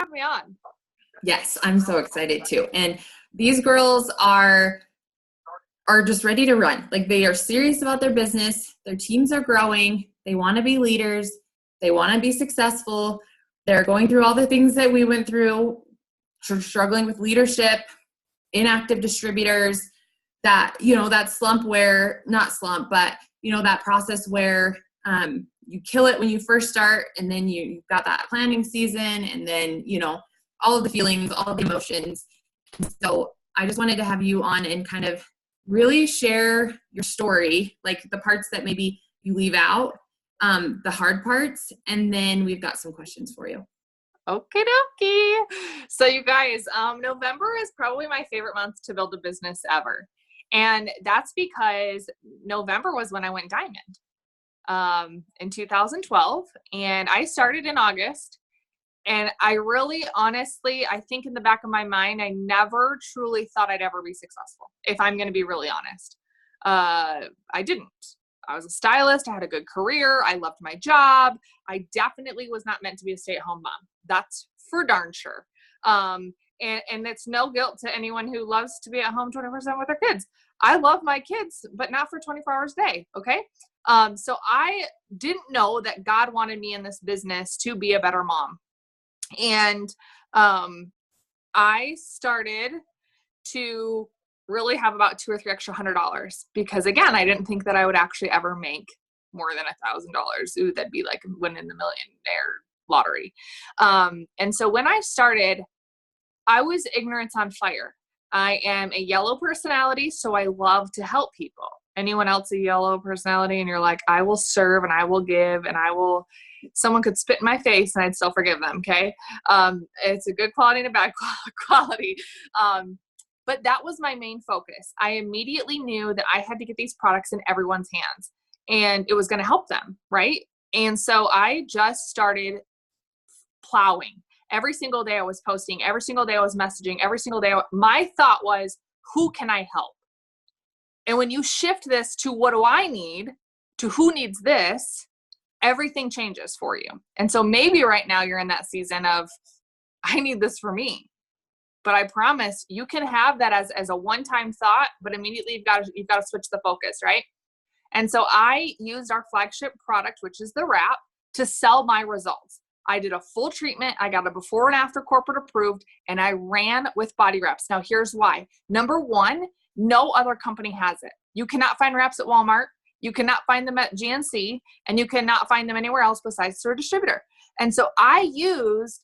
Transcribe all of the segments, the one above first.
have me on. Yes, I'm so excited too. And these girls are just ready to run. Like, they are serious about their business. Their teams are growing. They want to be leaders. They want to be successful. They're going through all the things that we went through, struggling with leadership, inactive distributors, that, that slump where, not slump, but, that process where you kill it when you first start, and then you've got that planning season, and then, all of the feelings, all of the emotions. So I just wanted to have you on and kind of really share your story, like the parts that maybe you leave out, the hard parts, and then we've got some questions for you. Okie dokie. So you guys, November is probably my favorite month to build a business ever. And that's because November was when I went diamond in 2012. And I started in August. And I really, honestly, I think in the back of my mind, I never truly thought I'd ever be successful, if I'm going to be really honest. I didn't. I was a stylist. I had a good career. I loved my job. I definitely was not meant to be a stay-at-home mom. That's for darn sure. And it's no guilt to anyone who loves to be at home 24/7 with their kids. I love my kids, but not for 24 hours a day. Okay. So I didn't know that God wanted me in this business to be a better mom. And I started to really have about $200 or $300 extra because, again, I didn't think that I would actually ever make more than $1,000. Ooh, that'd be like winning the millionaire lottery. And so when I started, I was ignorance on fire. I am a yellow personality, so I love to help people. Anyone else a yellow personality and you're like, I will serve and I will give and someone could spit in my face and I'd still forgive them. Okay. It's a good quality and a bad quality. But that was my main focus. I immediately knew that I had to get these products in everyone's hands and it was going to help them. Right. And so I just started plowing. Every single day I was posting, every single day I was messaging, every single day. My thought was, who can I help? And when you shift this to what do I need to who needs this, everything changes for you. And so maybe right now you're in that season of, I need this for me. But I promise you can have that as a one-time thought, but immediately you've got to switch the focus, right? And so I used our flagship product, which is the wrap, to sell my results. I did a full treatment. I got a before and after corporate approved, and I ran with body wraps. Now here's why. Number one, no other company has it. You cannot find wraps at Walmart. You cannot find them at GNC, and you cannot find them anywhere else besides through a distributor. And so I used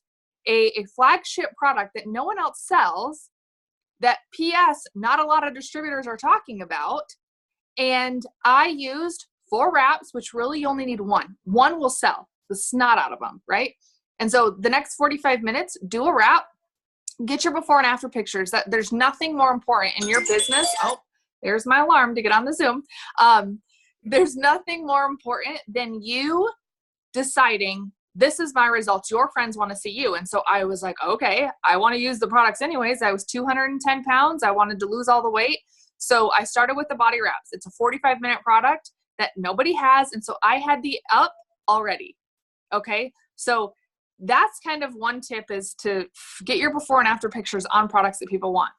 a flagship product that no one else sells, that PS, not a lot of distributors are talking about. And I used 4 wraps, which really you only need one. One will sell the snot out of them, right? And so the next 45 minutes, do a wrap, get your before and after pictures. That there's nothing more important in your business. Oh, there's my alarm to get on the Zoom. There's nothing more important than you deciding, this is my results. Your friends want to see you. And so I was like, okay, I want to use the products anyways. I was 210 pounds. I wanted to lose all the weight. So I started with the body wraps. It's a 45-minute product that nobody has. And so I had the up already. Okay. So that's kind of one tip, is to get your before and after pictures on products that people want.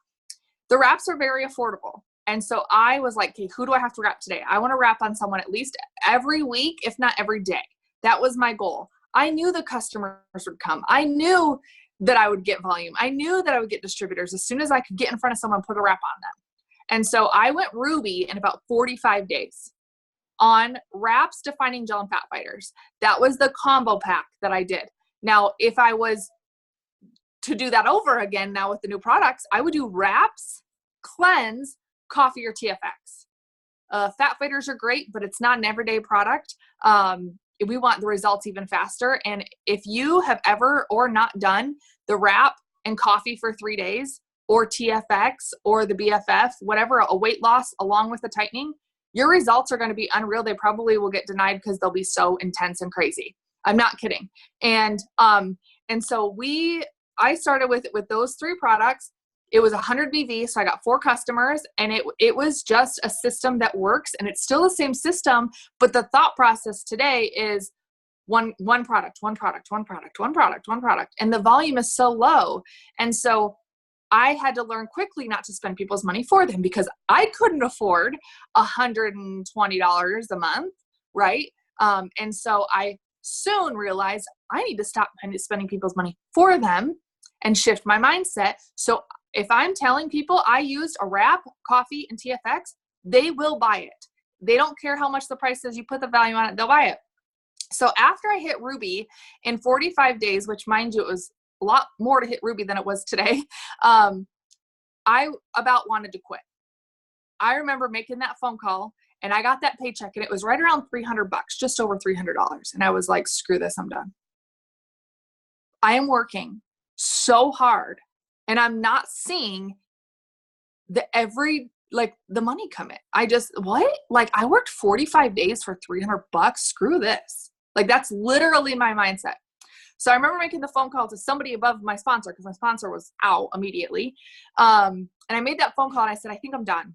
The wraps are very affordable. And so I was like, okay, who do I have to wrap today? I want to wrap on someone at least every week, if not every day. That was my goal. I knew the customers would come. I knew that I would get volume. I knew that I would get distributors as soon as I could get in front of someone and put a wrap on them. And so I went Ruby in about 45 days on wraps, defining gel, and fat fighters. That was the combo pack that I did. Now, if I was to do that over again now with the new products, I would do wraps, cleanse, coffee, or TFX. Fat fighters are great, but it's not an everyday product. We want the results even faster. And if you have ever or not done the wrap and coffee for 3 days, or TFX or the BFF, whatever, a weight loss along with the tightening, your results are going to be unreal. They probably will get denied because they'll be so intense and crazy. I'm not kidding. And so I started with those 3 products. It was 100 BV, so I got 4 customers, and it was just a system that works, and it's still the same system, but the thought process today is, one product, one product, one product, one product, one product. And the volume is so low. And so I had to learn quickly not to spend people's money for them because I couldn't afford $120 a month, right? And so I soon realized I need to stop spending people's money for them and shift my mindset. So if I'm telling people I used a wrap, coffee, and TFX, they will buy it. They don't care how much the price is. You put the value on it, they'll buy it. So after I hit Ruby in 45 days, which mind you, it was a lot more to hit Ruby than it was today, I about wanted to quit. I remember making that phone call and I got that paycheck and it was right around $300, just over $300. And I was like, screw this, I'm done. I am working so hard and I'm not seeing the money come in. I just, what? Like I worked 45 days for $300. Screw this. Like that's literally my mindset. So I remember making the phone call to somebody above my sponsor because my sponsor was out immediately. And I made that phone call and I said, I think I'm done.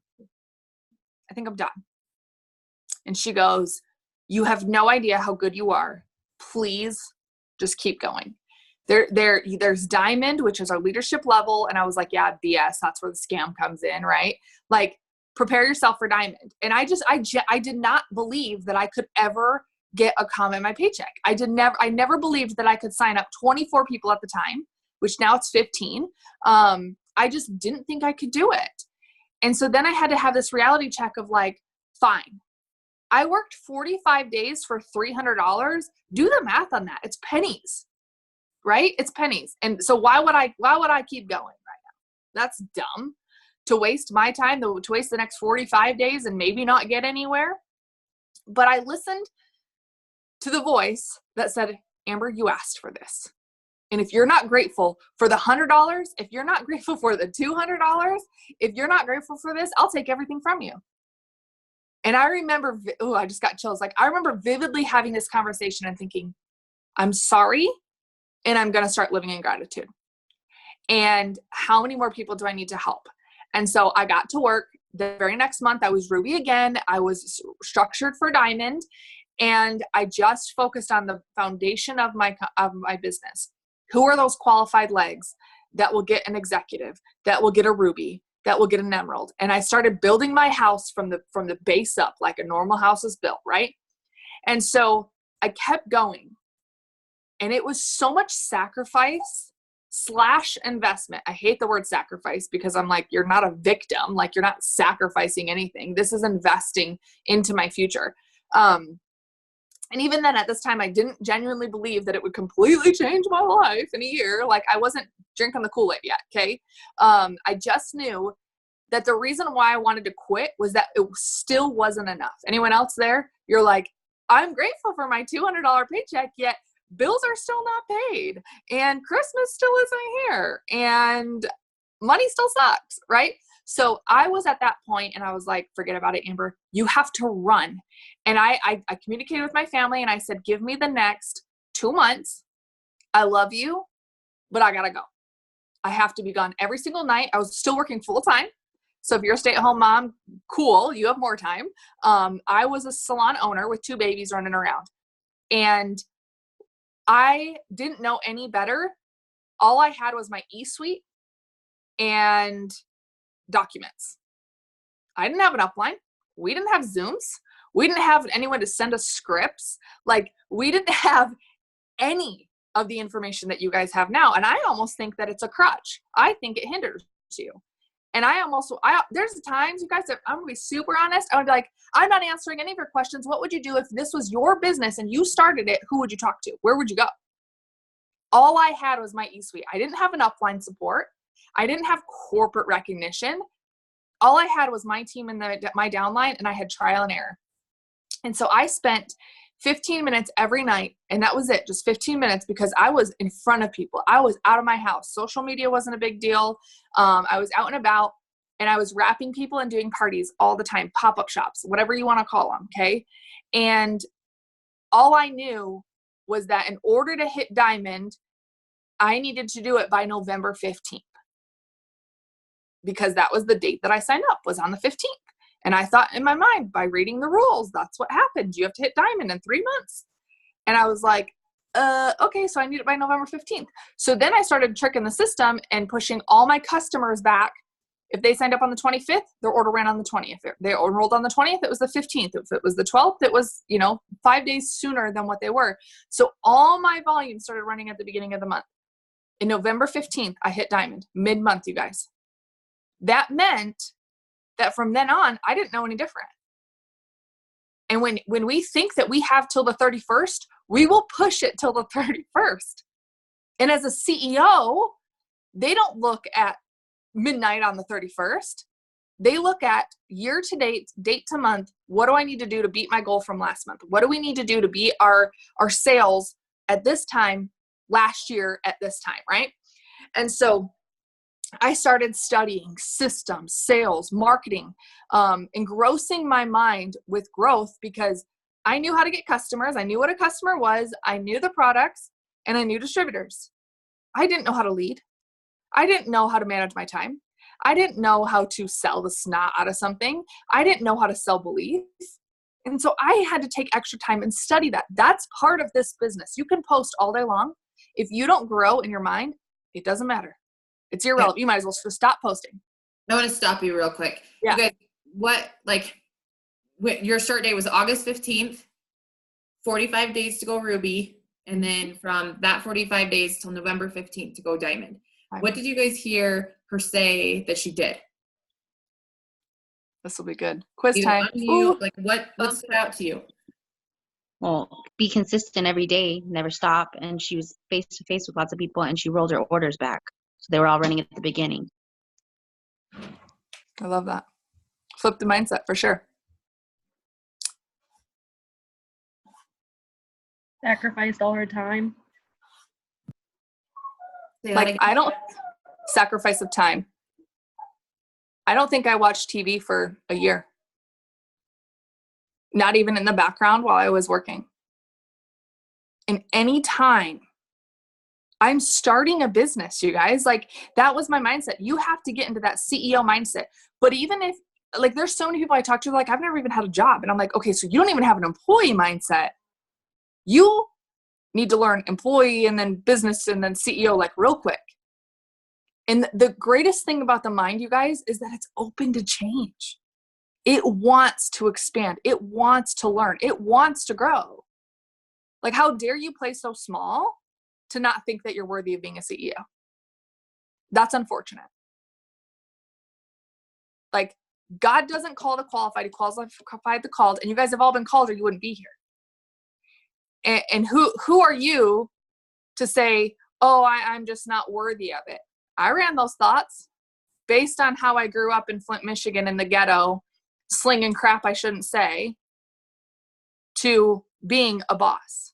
I think I'm done. And she goes, you have no idea how good you are. Please just keep going. There's Diamond, which is our leadership level. And I was like, yeah, BS. That's where the scam comes in, right? Like prepare yourself for Diamond. And I did not believe that I could ever get a comma in my paycheck. I never believed that I could sign up 24 people at the time, which now it's 15. I just didn't think I could do it. And so then I had to have this reality check of like, fine, I worked 45 days for $300. Do the math on that. It's pennies, right? It's pennies. And so why would I keep going right now? That's dumb to waste my time, to waste the next 45 days and maybe not get anywhere. But I listened to the voice that said, Amber, you asked for this. And if you're not grateful for the $100, if you're not grateful for the $200, if you're not grateful for this, I'll take everything from you. And I remember, I just got chills. Like I remember vividly having this conversation and thinking, I'm sorry. And I'm going to start living in gratitude. And how many more people do I need to help? And so I got to work the very next month. I was Ruby again. I was structured for Diamond. And I just focused on the foundation of my business. Who are those qualified legs that will get an executive, that will get a Ruby, that will get an Emerald? And I started building my house from the base up, like a normal house is built, right? And so I kept going. And it was so much sacrifice / investment. I hate the word sacrifice because I'm like, you're not a victim. Like you're not sacrificing anything. This is investing into my future. And even then at this time, I didn't genuinely believe that it would completely change my life in a year. Like I wasn't drinking the Kool-Aid yet. Okay. I just knew that the reason why I wanted to quit was that it still wasn't enough. Anyone else there? You're like, I'm grateful for my $200 paycheck, yet bills are still not paid and Christmas still isn't here and money still sucks. Right. So I was at that point and I was like, forget about it, Amber, you have to run. And I communicated with my family and I said, give me the next 2 months. I love you, but I gotta go. I have to be gone every single night. I was still working full time. So if you're a stay-at-home mom, cool, you have more time. I was a salon owner with 2 babies running around and I didn't know any better. All I had was my eSuite and documents. I didn't have an upline. We didn't have Zooms. We didn't have anyone to send us scripts. Like we didn't have any of the information that you guys have now. And I almost think that it's a crutch. I think it hinders you. And there's times, you guys, I'm gonna be super honest. I would be like, I'm not answering any of your questions. What would you do if this was your business and you started it? Who would you talk to? Where would you go? All I had was my eSuite. I didn't have an upline support. I didn't have corporate recognition. All I had was my team and my downline, and I had trial and error. And so I spent 15 minutes every night, and that was it, just 15 minutes, because I was in front of people. I was out of my house. Social media wasn't a big deal. I was out and about, and I was wrapping people and doing parties all the time, pop-up shops, whatever you want to call them, okay? And all I knew was that in order to hit Diamond, I needed to do it by November 15th. Because that was the date that I signed up, was on the 15th. And I thought in my mind, by reading the rules, that's what happened. You have to hit Diamond in 3 months. And I was like, okay, so I need it by November 15th. So then I started tricking the system and pushing all my customers back. If they signed up on the 25th, their order ran on the 20th. If they enrolled on the 20th, it was the 15th. If it was the 12th, it was, 5 days sooner than what they were. So all my volume started running at the beginning of the month. In November 15th, I hit diamond, mid-month, you guys. That meant that from then on, I didn't know any different. And when we think that we have till the 31st, we will push it till the 31st. And as a CEO, they don't look at midnight on the 31st. They look at year to date, date to month. What do I need to do to beat my goal from last month? What do we need to do to beat our sales at this time last year at this time, right? And so I started studying systems, sales, marketing, engrossing my mind with growth because I knew how to get customers. I knew what a customer was. I knew the products and I knew distributors. I didn't know how to lead. I didn't know how to manage my time. I didn't know how to sell the snot out of something. I didn't know how to sell beliefs. And so I had to take extra time and study that. That's part of this business. You can post all day long. If you don't grow in your mind, it doesn't matter. It's irrelevant. You might as well just stop posting. I want to stop you real quick. Yeah. You guys, your start date was August 15th, 45 days to go Ruby, and then from that 45 days till November 15th to go Diamond. What did you guys hear her say that she did? This will be good. Quiz time. What stood out to you? Well, be consistent every day, never stop. And she was face to face with lots of people and she rolled her orders back. So they were all running at the beginning. I love that. Flip the mindset for sure. Sacrificed all her time. I don't sacrifice of time. I don't think I watched TV for a year. Not even in the background while I was working. And any time I'm starting a business, you guys, that was my mindset. You have to get into that CEO mindset. But even if, there's so many people I talk to, I've never even had a job. And I'm like, okay, so you don't even have an employee mindset. You need to learn employee and then business and then CEO, real quick. And the greatest thing about the mind, you guys, is that it's open to change. It wants to expand. It wants to learn. It wants to grow. How dare you play so small to not think that you're worthy of being a CEO? That's unfortunate. God doesn't call the qualified. He qualified the called. And you guys have all been called or you wouldn't be here. And who are you to say, oh, I'm just not worthy of it? I ran those thoughts based on how I grew up in Flint, Michigan in the ghetto, slinging crap I shouldn't say, to being a boss.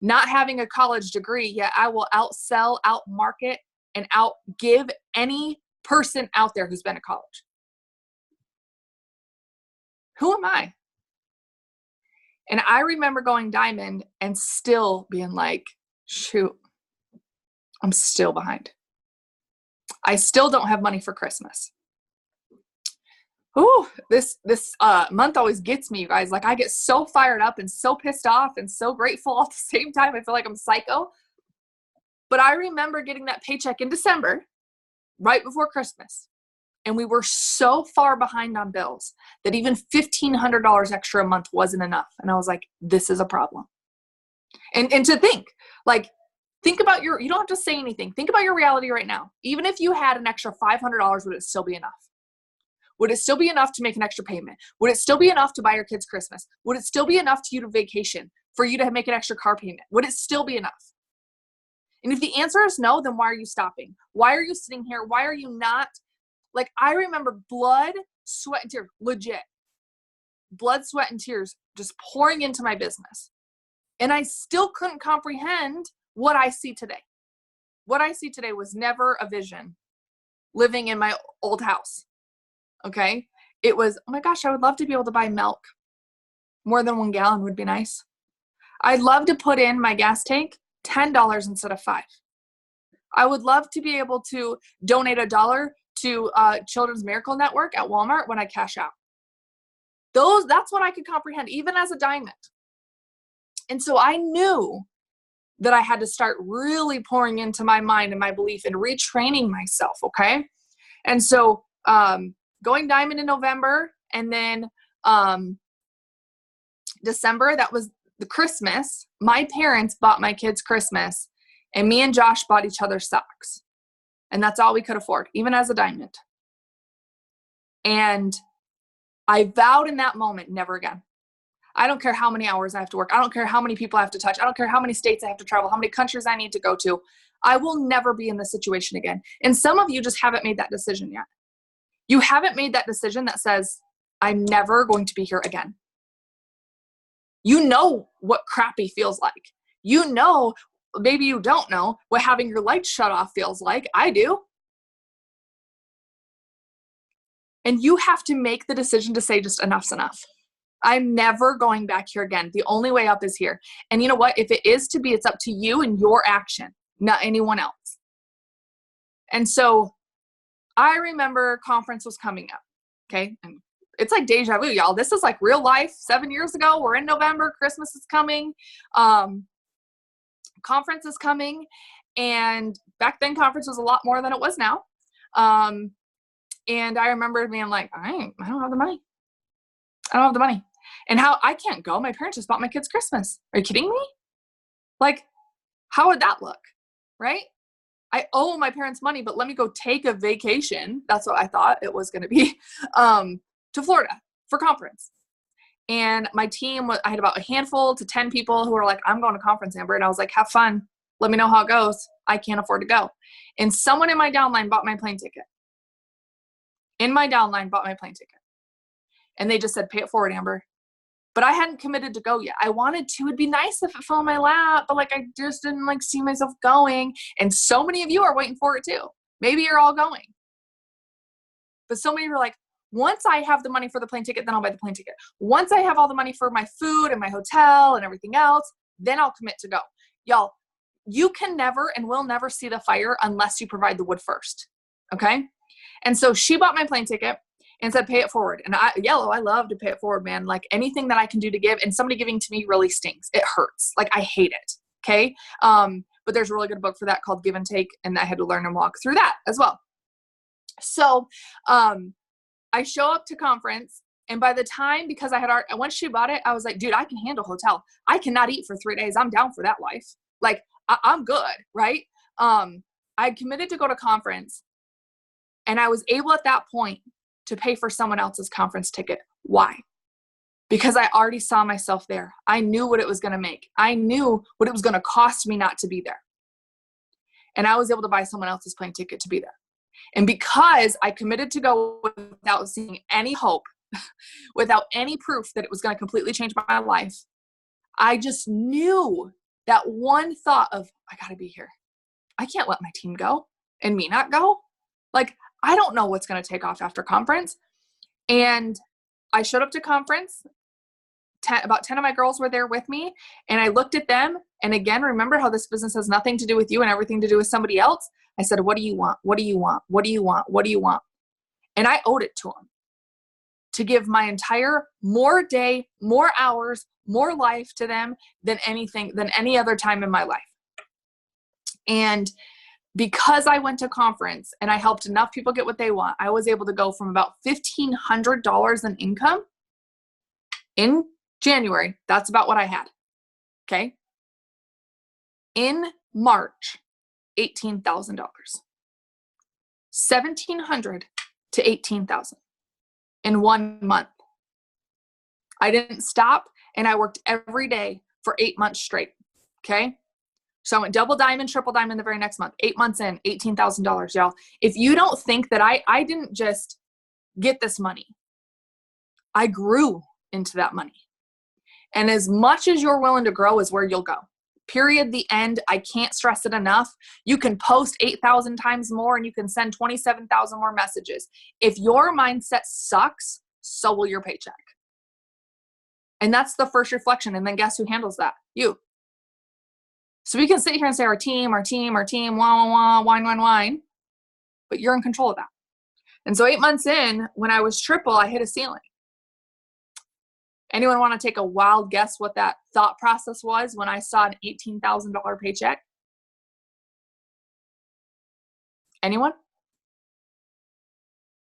Not having a college degree, yet I will outsell, outmarket, and outgive any person out there who's been to college. Who am I? And I remember going Diamond and still being like, shoot, I'm still behind. I still don't have money for Christmas. Ooh, this month always gets me, you guys. I get so fired up and so pissed off and so grateful all at the same time. I feel like I'm psycho. But I remember getting that paycheck in December, right before Christmas. And we were so far behind on bills that even $1,500 extra a month wasn't enough. And I was like, this is a problem. And to think about you don't have to say anything. Think about your reality right now. Even if you had an extra $500, would it still be enough? Would it still be enough to make an extra payment? Would it still be enough to buy your kids Christmas? Would it still be enough to you to vacation, for you to make an extra car payment? Would it still be enough? And if the answer is no, then why are you stopping? Why are you sitting here? Why are you not? I remember blood, sweat, and tears, legit. Blood, sweat, and tears just pouring into my business. And I still couldn't comprehend what I see today. What I see today was never a vision living in my old house. Okay? It was, oh my gosh, I would love to be able to buy milk. More than 1 gallon would be nice. I'd love to put in my gas tank $10 instead of $5. I would love to be able to donate $1 to Children's Miracle Network at Walmart when I cash out. That's what I could comprehend, even as a diamond. And so I knew that I had to start really pouring into my mind and my belief and retraining myself. Okay. And so, going diamond in November, and then, December, that was the Christmas. My parents bought my kids Christmas, and me and Josh bought each other socks. And that's all we could afford, even as a diamond. And I vowed in that moment, never again. I don't care how many hours I have to work. I don't care how many people I have to touch. I don't care how many states I have to travel, how many countries I need to go to. I will never be in this situation again. And some of you just haven't made that decision yet. You haven't made that decision that says, I'm never going to be here again. You know what crappy feels like. You know, maybe you don't know what having your lights shut off feels like. I do. And you have to make the decision to say just enough's enough. I'm never going back here again. The only way up is here. And you know what? If it is to be, it's up to you and your action, not anyone else. And so I remember conference was coming up. Okay. And it's like deja vu, y'all. This is like real life. 7 years ago, we're in November, Christmas is coming. Conference is coming. And back then conference was a lot more than it was now. And I remember being like, I don't have the money. I don't have the money. And how I can't go. My parents just bought my kids Christmas. Are you kidding me? Like, how would that look? Right? I owe my parents money, but let me go take a vacation. That's what I thought it was going to be, to Florida for conference. And my team, I had about a handful to 10 people who were like, I'm going to conference, Amber. And I was like, have fun. Let me know how it goes. I can't afford to go. And someone in my downline bought my plane ticket. And they just said, pay it forward, Amber. But I hadn't committed to go yet. I wanted to. It'd be nice if it fell in my lap, but like I just didn't like see myself going. And so many of you are waiting for it too. Maybe you're all going. But so many were like, once I have the money for the plane ticket, then I'll buy the plane ticket. Once I have all the money for my food and my hotel and everything else, then I'll commit to go. Y'all, you can never and will never see the fire unless you provide the wood first. Okay? And so she bought my plane ticket and said, pay it forward. And I love to pay it forward, man. Like anything that I can do to give, and somebody giving to me really stings. It hurts. Like I hate it. Okay. But there's a really good book for that called Give and Take. And I had to learn and walk through that as well. So, I show up to conference, and by the time, because once she bought it, I was like, dude, I can handle hotel. I cannot eat for 3 days. I'm down for that life. Like I'm good. Right. I committed to go to conference, and I was able at that point to pay for someone else's conference ticket. Why? Because I already saw myself there. I knew what it was going to make. I knew what it was going to cost me not to be there. And I was able to buy someone else's plane ticket to be there. And because I committed to go without seeing any hope, without any proof that it was going to completely change my life, I just knew that one thought of, I got to be here. I can't let my team go and me not go. Like, I don't know what's going to take off after conference. And I showed up to conference. About 10 of my girls were there with me. And I looked at them. And again, remember how this business has nothing to do with you and everything to do with somebody else. I said, what do you want? What do you want? What do you want? What do you want? And I owed it to them to give my entire more day, more hours, more life to them than any other time in my life. And because I went to conference and I helped enough people get what they want, I was able to go from about $1,500 in income in January. That's about what I had. Okay. In March, $18,000. $1,700 to $18,000 in 1 month. I didn't stop, and I worked every day for 8 months straight. Okay. So I went double diamond, triple diamond the very next month. 8 months in, $18,000, y'all. If you don't think that I didn't just get this money, I grew into that money. And as much as you're willing to grow is where you'll go. Period. The end. I can't stress it enough. You can post 8,000 times more and you can send 27,000 more messages. If your mindset sucks, so will your paycheck. And that's the first reflection. And then guess who handles that? You. So we can sit here and say our team, wah, wah, wah, wine. But you're in control of that. And so 8 months in, when I was triple, I hit a ceiling. Anyone want to take a wild guess what that thought process was when I saw an $18,000 paycheck? Anyone?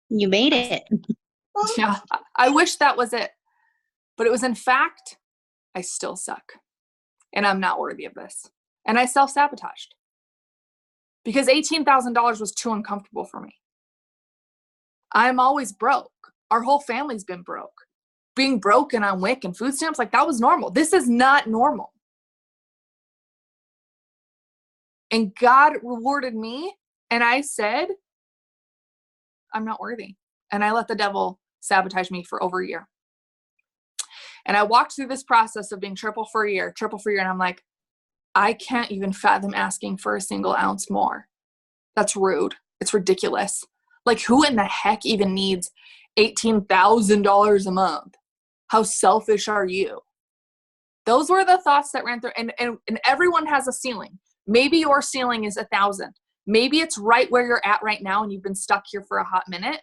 You made it. Yeah, I wish that was it. But it was, in fact, I still suck. And I'm not worthy of this. And I self-sabotaged. Because $18,000 was too uncomfortable for me. I'm always broke. Our whole family's been broke. Being broken on WIC and food stamps, like that was normal. This is not normal. And God rewarded me. And I said, I'm not worthy. And I let the devil sabotage me for over a year. And I walked through this process of being triple for a year. And I'm like, I can't even fathom asking for a single ounce more. That's rude. It's ridiculous. Like, who in the heck even needs $18,000 a month? How selfish are you? Those were the thoughts that ran through. And everyone has a ceiling. Maybe your ceiling is 1,000. Maybe it's right where you're at right now and you've been stuck here for a hot minute.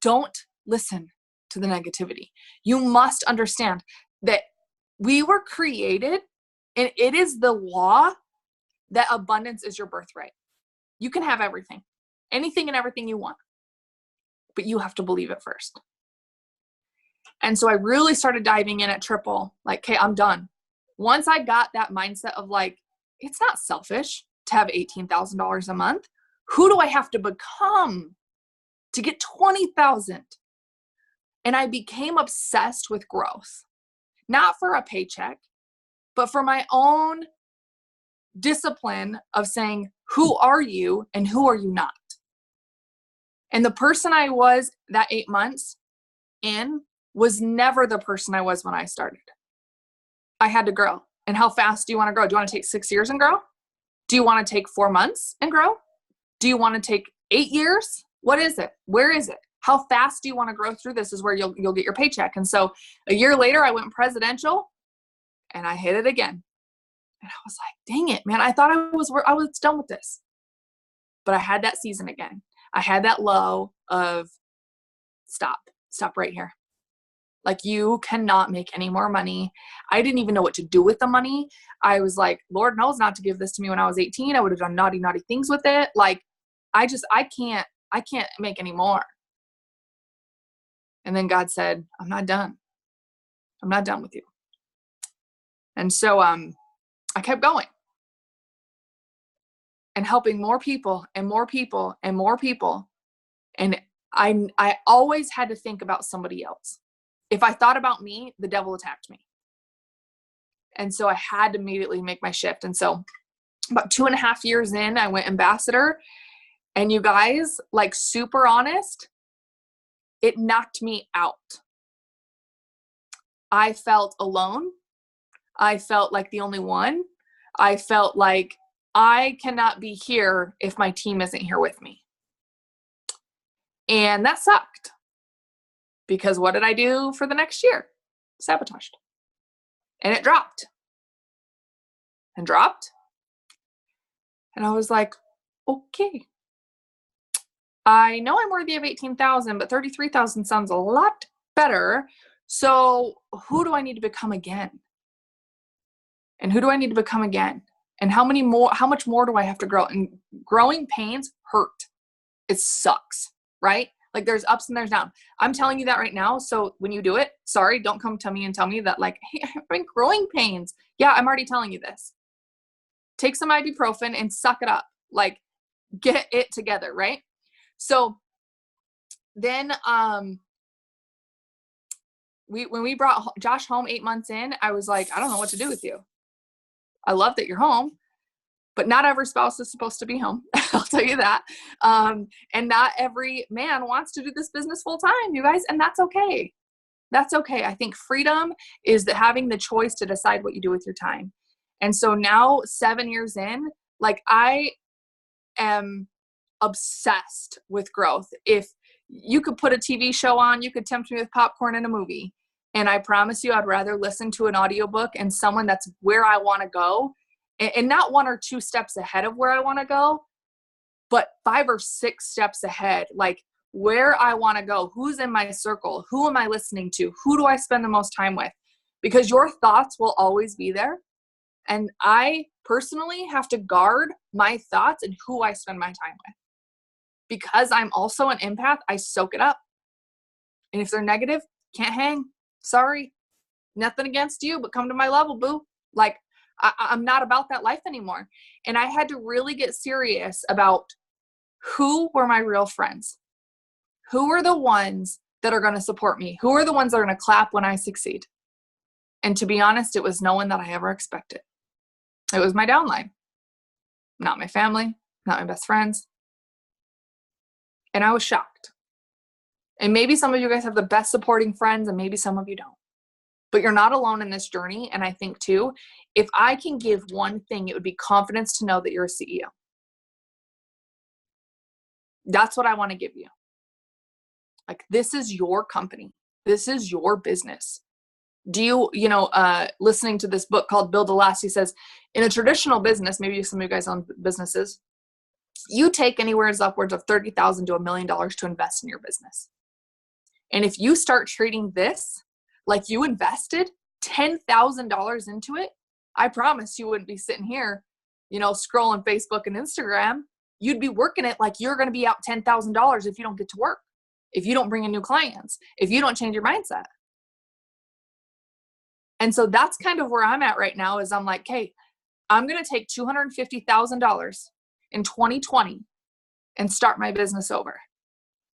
Don't listen to the negativity. You must understand that we were created, and it is the law that abundance is your birthright. You can have everything, anything and everything you want, but you have to believe it first. And so I really started diving in at triple, like, okay, I'm done. Once I got that mindset of like, it's not selfish to have $18,000 a month. Who do I have to become to get 20,000? And I became obsessed with growth, not for a paycheck, but for my own discipline of saying, who are you and who are you not? And the person I was that 8 months in was never the person I was when I started. I had to grow. And how fast do you want to grow? Do you want to take 6 years and grow? Do you want to take 4 months and grow? Do you want to take 8 years? What is it? Where is it? How fast do you want to grow through this is where you'll get your paycheck. And so a year later, I went presidential and I hit it again. And I was like, dang it, man. I thought I was done with this. But I had that season again. I had that low of stop right here. Like, you cannot make any more money. I didn't even know what to do with the money. I was like, Lord knows not to give this to me when I was 18. I would have done naughty things with it. Like, I can't make any more. And then God said, I'm not done. I'm not done with you. And so I kept going and helping more people and more people and more people. And I always had to think about somebody else. If I thought about me, the devil attacked me. And so I had to immediately make my shift. And so about 2.5 years in, I went ambassador. And you guys, like, super honest, it knocked me out. I felt alone. I felt like the only one. I felt like I cannot be here if my team isn't here with me. And that sucked. Because what did I do for the next year? Sabotaged. And it dropped. And dropped. And I was like, okay. I know I'm worthy of 18,000, but 33,000 sounds a lot better. So who do I need to become again? And who do I need to become again? And how much more do I have to grow? And growing pains hurt. It sucks, right? Like, there's ups and there's downs. I'm telling you that right now. So when you do it, sorry, don't come to me and tell me that, like, hey, I'm having growing pains. Yeah, I'm already telling you this. Take some ibuprofen and suck it up. Like, get it together, right? So then when we brought Josh home 8 months in, I was like, I don't know what to do with you. I love that you're home, but not every spouse is supposed to be home. I'll tell you that. And not every man wants to do this business full time, you guys, and that's okay. That's okay. I think freedom is having the choice to decide what you do with your time. And so now, 7 years in, like, I am obsessed with growth. If you could put a TV show on, you could tempt me with popcorn and a movie. And I promise you, I'd rather listen to an audiobook and someone that's where I want to go, and not 1 or 2 steps ahead of where I want to go, but 5 or 6 steps ahead. Like, where I want to go, who's in my circle, who am I listening to, who do I spend the most time with, because your thoughts will always be there. And I personally have to guard my thoughts and who I spend my time with. Because I'm also an empath, I soak it up. And if they're negative, can't hang. Sorry. Nothing against you, but come to my level, boo. Like, I'm not about that life anymore. And I had to really get serious about who were my real friends. Who are the ones that are going to support me? Who are the ones that are going to clap when I succeed? And to be honest, it was no one that I ever expected. It was my downline. Not my family, not my best friends. And I was shocked. And maybe some of you guys have the best supporting friends and maybe some of you don't. But you're not alone in this journey. And I think too, if I can give one thing, it would be confidence to know that you're a CEO. That's what I want to give you. Like, this is your company. This is your business. Do you, listening to this book called Build to Last, he says, in a traditional business, maybe some of you guys own businesses, you take anywhere upwards of $30,000 to $1 million to invest in your business. And if you start treating this like you invested $10,000 into it, I promise you wouldn't be sitting here, scrolling Facebook and Instagram. You'd be working it like you're going to be out $10,000 if you don't get to work, if you don't bring in new clients, if you don't change your mindset. And so that's kind of where I'm at right now is I'm like, hey, I'm going to take $250,000 in 2020 and start my business over.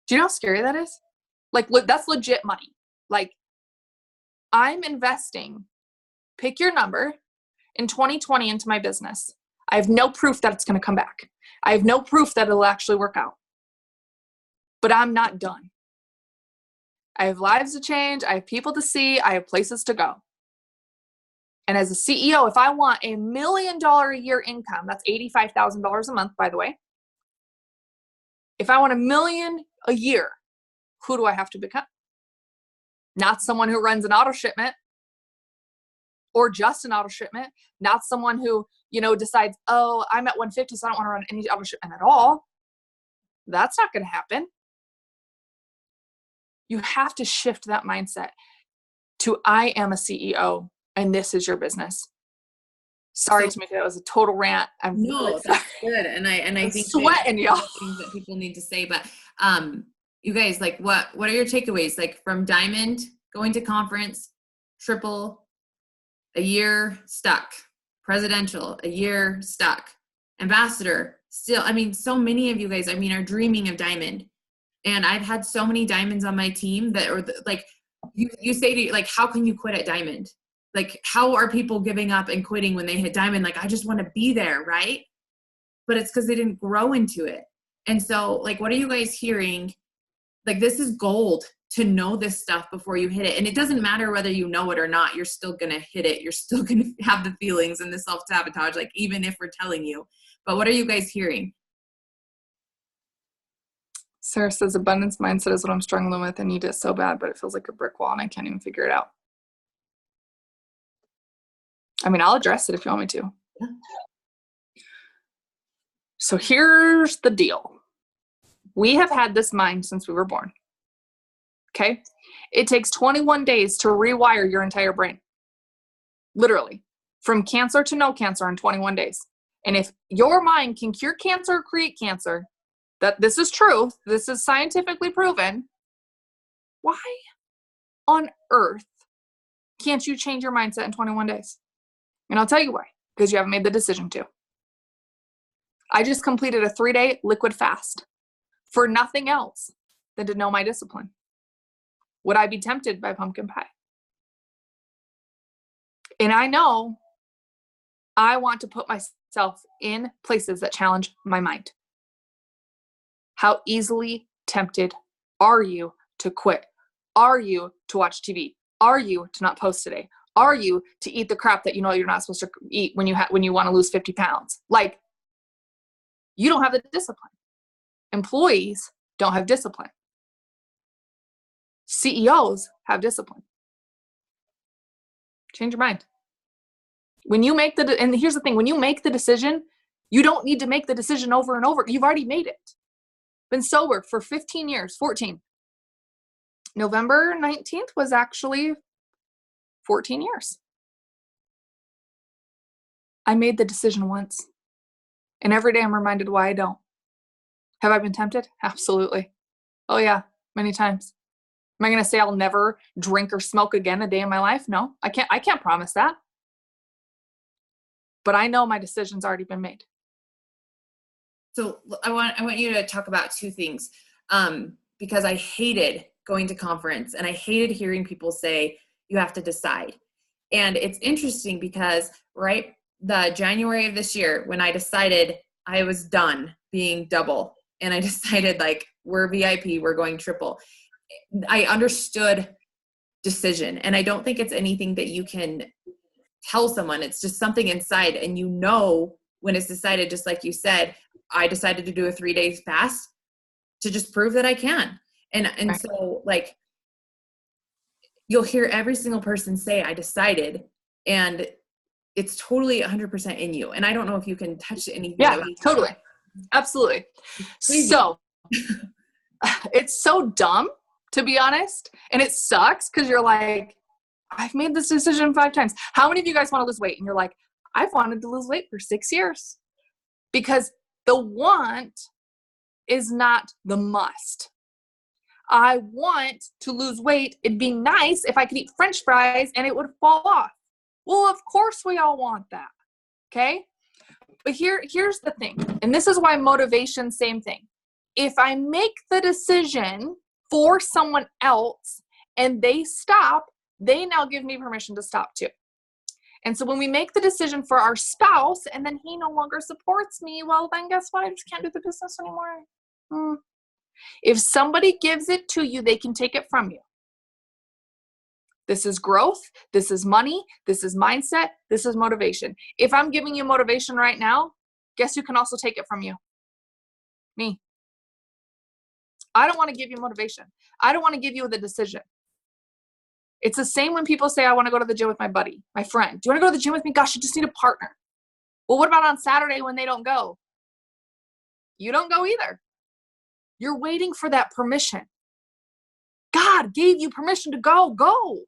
Do you know how scary that is? Like, look, that's legit money. Like, I'm investing, pick your number, in 2020 into my business. I have no proof that it's going to come back. I have no proof that it'll actually work out. But I'm not done. I have lives to change. I have people to see. I have places to go. And as a CEO, if I want $1 million a year income, that's $85,000 a month, by the way. If I want $1 million a year, who do I have to become? Not someone who runs an auto shipment or just an auto shipment. Not someone who, decides, oh, I'm at 150, so I don't want to run any auto shipment at all. That's not going to happen. You have to shift that mindset to I am a CEO and this is your business. Sorry, Tamika, that was a total rant. No, that's good. And I think sweating, y'all. Things that people need to say, but you guys, like, what are your takeaways? Like, from Diamond, going to conference, triple, a year stuck, presidential, a year stuck, ambassador, still. I mean, so many of you guys, are dreaming of Diamond. And I've had so many Diamonds on my team that are like, you say to you, like, how can you quit at Diamond? Like, how are people giving up and quitting when they hit Diamond? Like, I just want to be there, right? But it's because they didn't grow into it. And so, like, what are you guys hearing? Like, this is gold to know this stuff before you hit it. And it doesn't matter whether you know it or not. You're still going to hit it. You're still going to have the feelings and the self-sabotage, like, even if we're telling you. But what are you guys hearing? Sarah says abundance mindset is what I'm struggling with. I need it so bad, but it feels like a brick wall and I can't even figure it out. I'll address it if you want me to. Yeah. So here's the deal. We have had this mind since we were born. Okay? It takes 21 days to rewire your entire brain. Literally. From cancer to no cancer in 21 days. And if your mind can cure cancer or create cancer, that this is true, this is scientifically proven, why on earth can't you change your mindset in 21 days? And I'll tell you why. Because you haven't made the decision to. I just completed a 3-day liquid fast for nothing else than to know my discipline. Would I be tempted by pumpkin pie? And I know I want to put myself in places that challenge my mind. How easily tempted are you to quit? Are you to watch TV? Are you to not post today? Are you to eat the crap that you know you're not supposed to eat when you want to lose 50 pounds? Like, you don't have the discipline. Employees don't have discipline. CEOs have discipline. Change your mind. When you make and here's the thing, when you make the decision, you don't need to make the decision over and over. You've already made it. Been sober for 15 years, 14. November 19th was actually 14 years. I made the decision once. And every day I'm reminded why I don't. Have I been tempted? Absolutely. Oh yeah, many times. Am I going to say I'll never drink or smoke again a day in my life? No, I can't promise that. But I know my decision's already been made. So I want you to talk about two things, because I hated going to conference and I hated hearing people say you have to decide. And it's interesting because the January of this year, when I decided I was done being double and I decided like we're VIP, we're going triple, I understood decision. And I don't think it's anything that you can tell someone. It's just something inside, and you know when it's decided. Just like you said, I decided to do a 3-day fast to just prove that I can. And Right. So like you'll hear every single person say I decided, and it's totally 100% in you. And I don't know if you can touch anything. Yeah, totally. Absolutely. So it's so dumb, to be honest. And it sucks because you're like, I've made this decision 5 times. How many of you guys want to lose weight? And you're like, I've wanted to lose weight for 6 years. Because the want is not the must. I want to lose weight. It'd be nice if I could eat French fries and it would fall off. Well, of course we all want that. Okay? But here's the thing. And this is why motivation, same thing. If I make the decision for someone else and they stop, they now give me permission to stop too. And so when we make the decision for our spouse and then he no longer supports me, well, then guess what? I just can't do the business anymore. If somebody gives it to you, they can take it from you. This is growth. This is money. This is mindset. This is motivation. If I'm giving you motivation right now, guess who can also take it from you? Me. I don't want to give you motivation. I don't want to give you the decision. It's the same when people say, I want to go to the gym with my buddy, my friend. Do you want to go to the gym with me? Gosh, you just need a partner. Well, what about on Saturday when they don't go? You don't go either. You're waiting for that permission. God gave you permission to go. Go.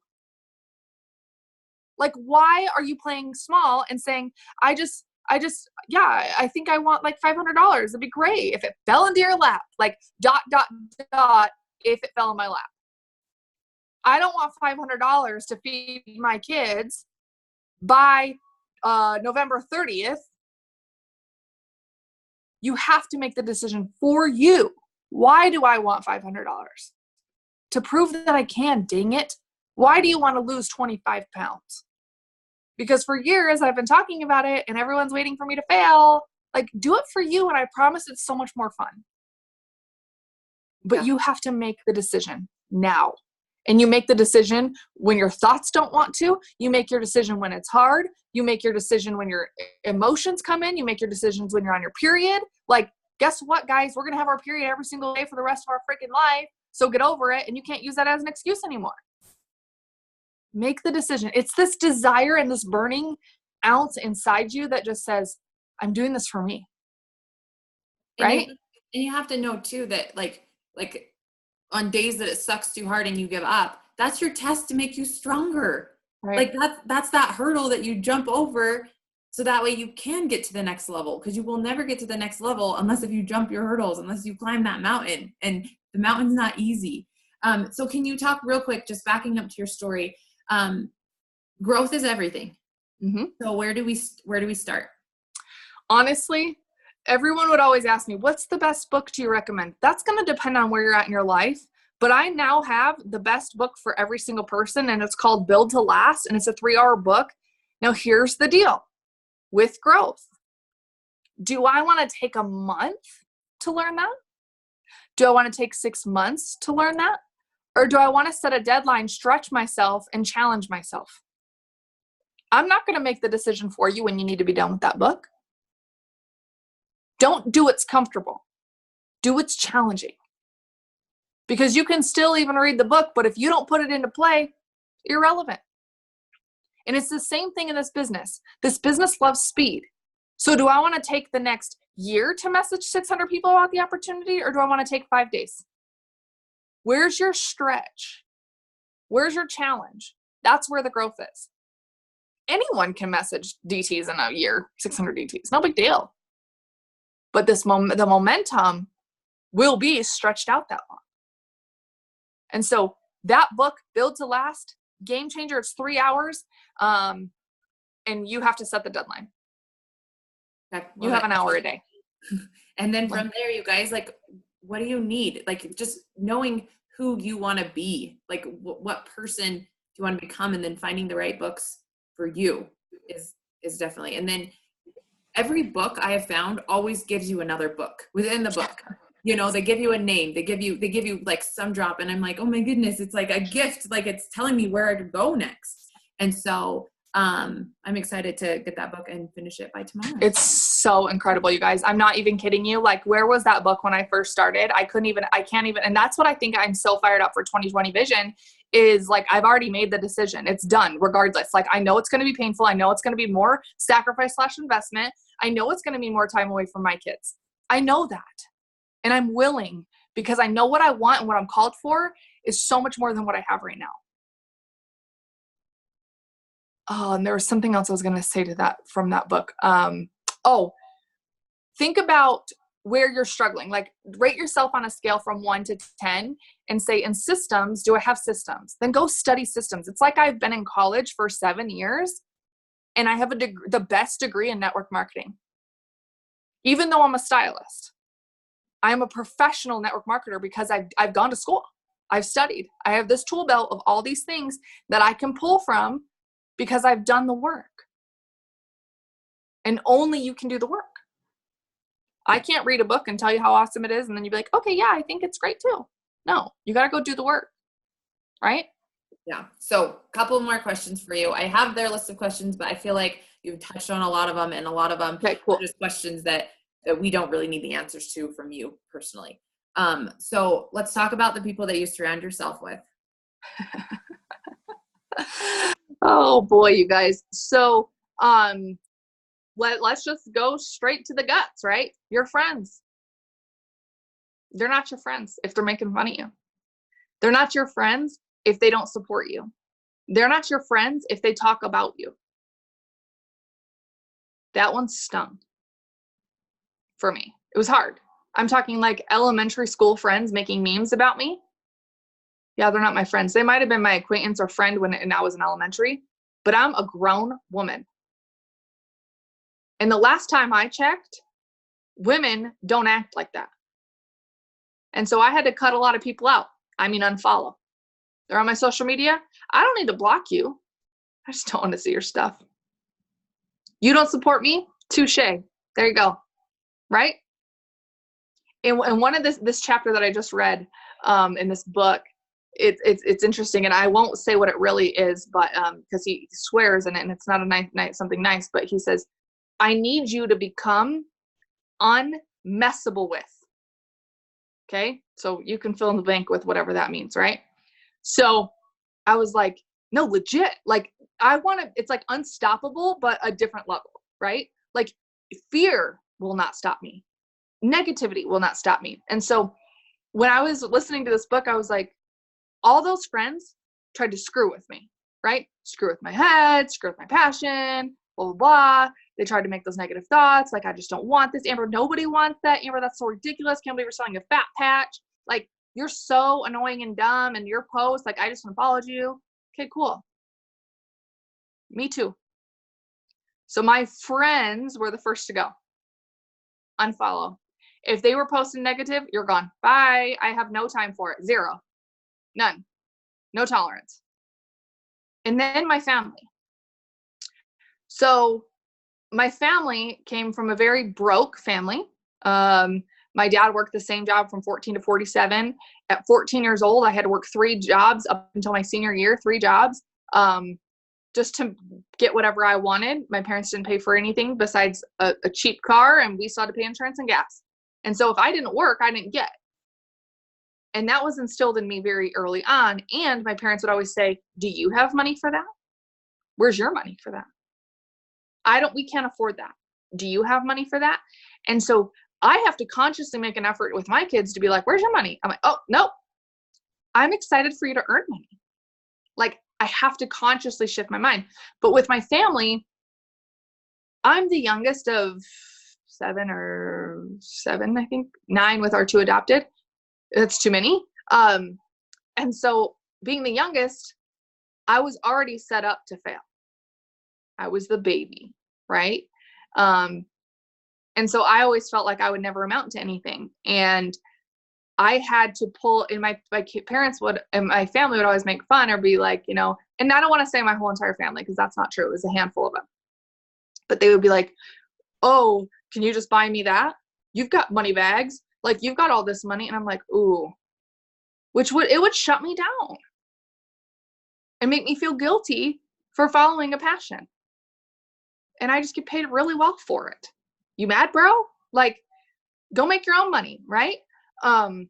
Like, why are you playing small and saying, I think I want like $500. It'd be great if it fell into your lap, like ... if it fell in my lap. I don't want $500 to feed my kids by November 30th. You have to make the decision for you. Why do I want $500? To prove that I can, dang it. Why do you want to lose 25 pounds? Because for years I've been talking about it and everyone's waiting for me to fail. Like, do it for you and I promise it's so much more fun. But you have to make the decision now. And you make the decision when your thoughts don't want to. You make your decision when it's hard. You make your decision when your emotions come in. You make your decisions when you're on your period. Like, guess what, guys? We're going to have our period every single day for the rest of our freaking life. So get over it. And you can't use that as an excuse anymore. Make the decision. It's this desire and this burning ounce inside you that just says, I'm doing this for me. Right? And you have to know too that like on days that it sucks too hard and you give up, that's your test to make you stronger. Right. Like that's that hurdle that you jump over so that way you can get to the next level, because you will never get to the next level unless if you jump your hurdles, unless you climb that mountain, and the mountain's not easy. So can you talk real quick, just backing up to your story, growth is everything. Mm-hmm. So where do we start? Honestly, everyone would always ask me, what's the best book do you recommend? That's going to depend on where you're at in your life. But I now have the best book for every single person, and it's called Build to Last, and it's a 3-hour book. Now, here's the deal with growth. Do I want to take a month to learn that? Do I want to take 6 months to learn that? Or do I want to set a deadline, stretch myself, and challenge myself? I'm not going to make the decision for you when you need to be done with that book. Don't do what's comfortable. Do what's challenging. Because you can still even read the book, but if you don't put it into play, irrelevant. And it's the same thing in this business. This business loves speed. So do I want to take the next year to message 600 people about the opportunity, or do I want to take 5 days? Where's your stretch? Where's your challenge? That's where the growth is. Anyone can message DTs in a year, 600 DTs, no big deal. But the momentum will be stretched out that long. And so that book, Build to Last, game changer. It's 3 hours, and you have to set the deadline. You have an hour a day. And then from there, you guys, like, what do you need? Like, just knowing who you want to be, like what person do you want to become, and then finding the right books for you is definitely. And then every book I have found always gives you another book within the book. You know, they give you a name, they give you like some drop, and I'm like, oh my goodness, it's like a gift, like it's telling me where to go next. And so I'm excited to get that book and finish it by tomorrow. It's so incredible, you guys. I'm not even kidding you. Like, where was that book when I first started? I can't even, and that's what I think I'm so fired up for 2020 Vision is like, I've already made the decision. It's done regardless. Like, I know it's going to be painful. I know it's going to be more sacrifice / investment. I know it's going to be more time away from my kids. I know that. And I'm willing, because I know what I want and what I'm called for is so much more than what I have right now. Oh, and there was something else I was going to say to that from that book. Think about where you're struggling. Like, rate yourself on a scale from 1 to 10 and say, in systems, do I have systems? Then go study systems. It's like I've been in college for 7 years and I have the best degree in network marketing. Even though I'm a stylist, I'm a professional network marketer because I've gone to school. I've studied. I have this tool belt of all these things that I can pull from because I've done the work. And only you can do the work. I can't read a book and tell you how awesome it is, and then you'd be like, okay, yeah, I think it's great too. No, you got to go do the work, right? Yeah. So a couple more questions for you. I have their list of questions, but I feel like you've touched on a lot of them, and a lot of them are just questions that we don't really need the answers to from you personally. So let's talk about the people that you surround yourself with. Oh boy, you guys. So, let's just go straight to the guts, right? Your friends. They're not your friends if they're making fun of you. They're not your friends if they don't support you. They're not your friends if they talk about you. That one stung for me. It was hard. I'm talking like elementary school friends making memes about me. Yeah, they're not my friends. They might have been my acquaintance or friend when I was in elementary, but I'm a grown woman. And the last time I checked, women don't act like that. And so I had to cut a lot of people out. I mean, unfollow. They're on my social media. I don't need to block you. I just don't want to see your stuff. You don't support me? Touche. There you go. Right? And one of this chapter that I just read in this book, it's interesting, and I won't say what it really is, but because he swears in it, and it's not a nice something nice, but he says, I need you to become unmessable with. Okay? So you can fill in the blank with whatever that means, right? So I was like, no, legit. Like, I want to, it's like unstoppable, but a different level, right? Like, fear will not stop me. Negativity will not stop me. And so when I was listening to this book, I was like, all those friends tried to screw with me, right? Screw with my head, screw with my passion, blah, blah, blah. They tried to make those negative thoughts. Like, I just don't want this. Amber, nobody wants that. Amber, that's so ridiculous. Can't believe you're selling a fat patch. Like, you're so annoying and dumb, and your post, like, I just unfollowed you. Okay, cool. Me too. So my friends were the first to go. Unfollow. If they were posting negative, you're gone. Bye. I have no time for it. Zero. None. No tolerance. And then my family. So my family came from a very broke family. My dad worked the same job from 14 to 47. At 14 years old, I had to work 3 jobs up until my senior year, 3 jobs, just to get whatever I wanted. My parents didn't pay for anything besides a cheap car, and we still had to pay insurance and gas. And so if I didn't work, I didn't get. And that was instilled in me very early on. And my parents would always say, do you have money for that? Where's your money for that? We can't afford that. do you have money for that? And so I have to consciously make an effort with my kids to be like, where's your money? I'm like, oh, no, I'm excited for you to earn money. Like, I have to consciously shift my mind. But with my family, I'm the youngest of seven, I think, 9 with our 2 adopted. That's too many. And so being the youngest, I was already set up to fail. I was the baby, right? And so I always felt like I would never amount to anything. And I had to pull in my parents would, and my family would always make fun or be like, you know, and I don't want to say my whole entire family because that's not true. It was a handful of them. But they would be like, oh, can you just buy me that? You've got money bags. Like, you've got all this money. And I'm like, ooh, it would shut me down and make me feel guilty for following a passion. And I just get paid really well for it. You mad, bro? Like, go make your own money, right? And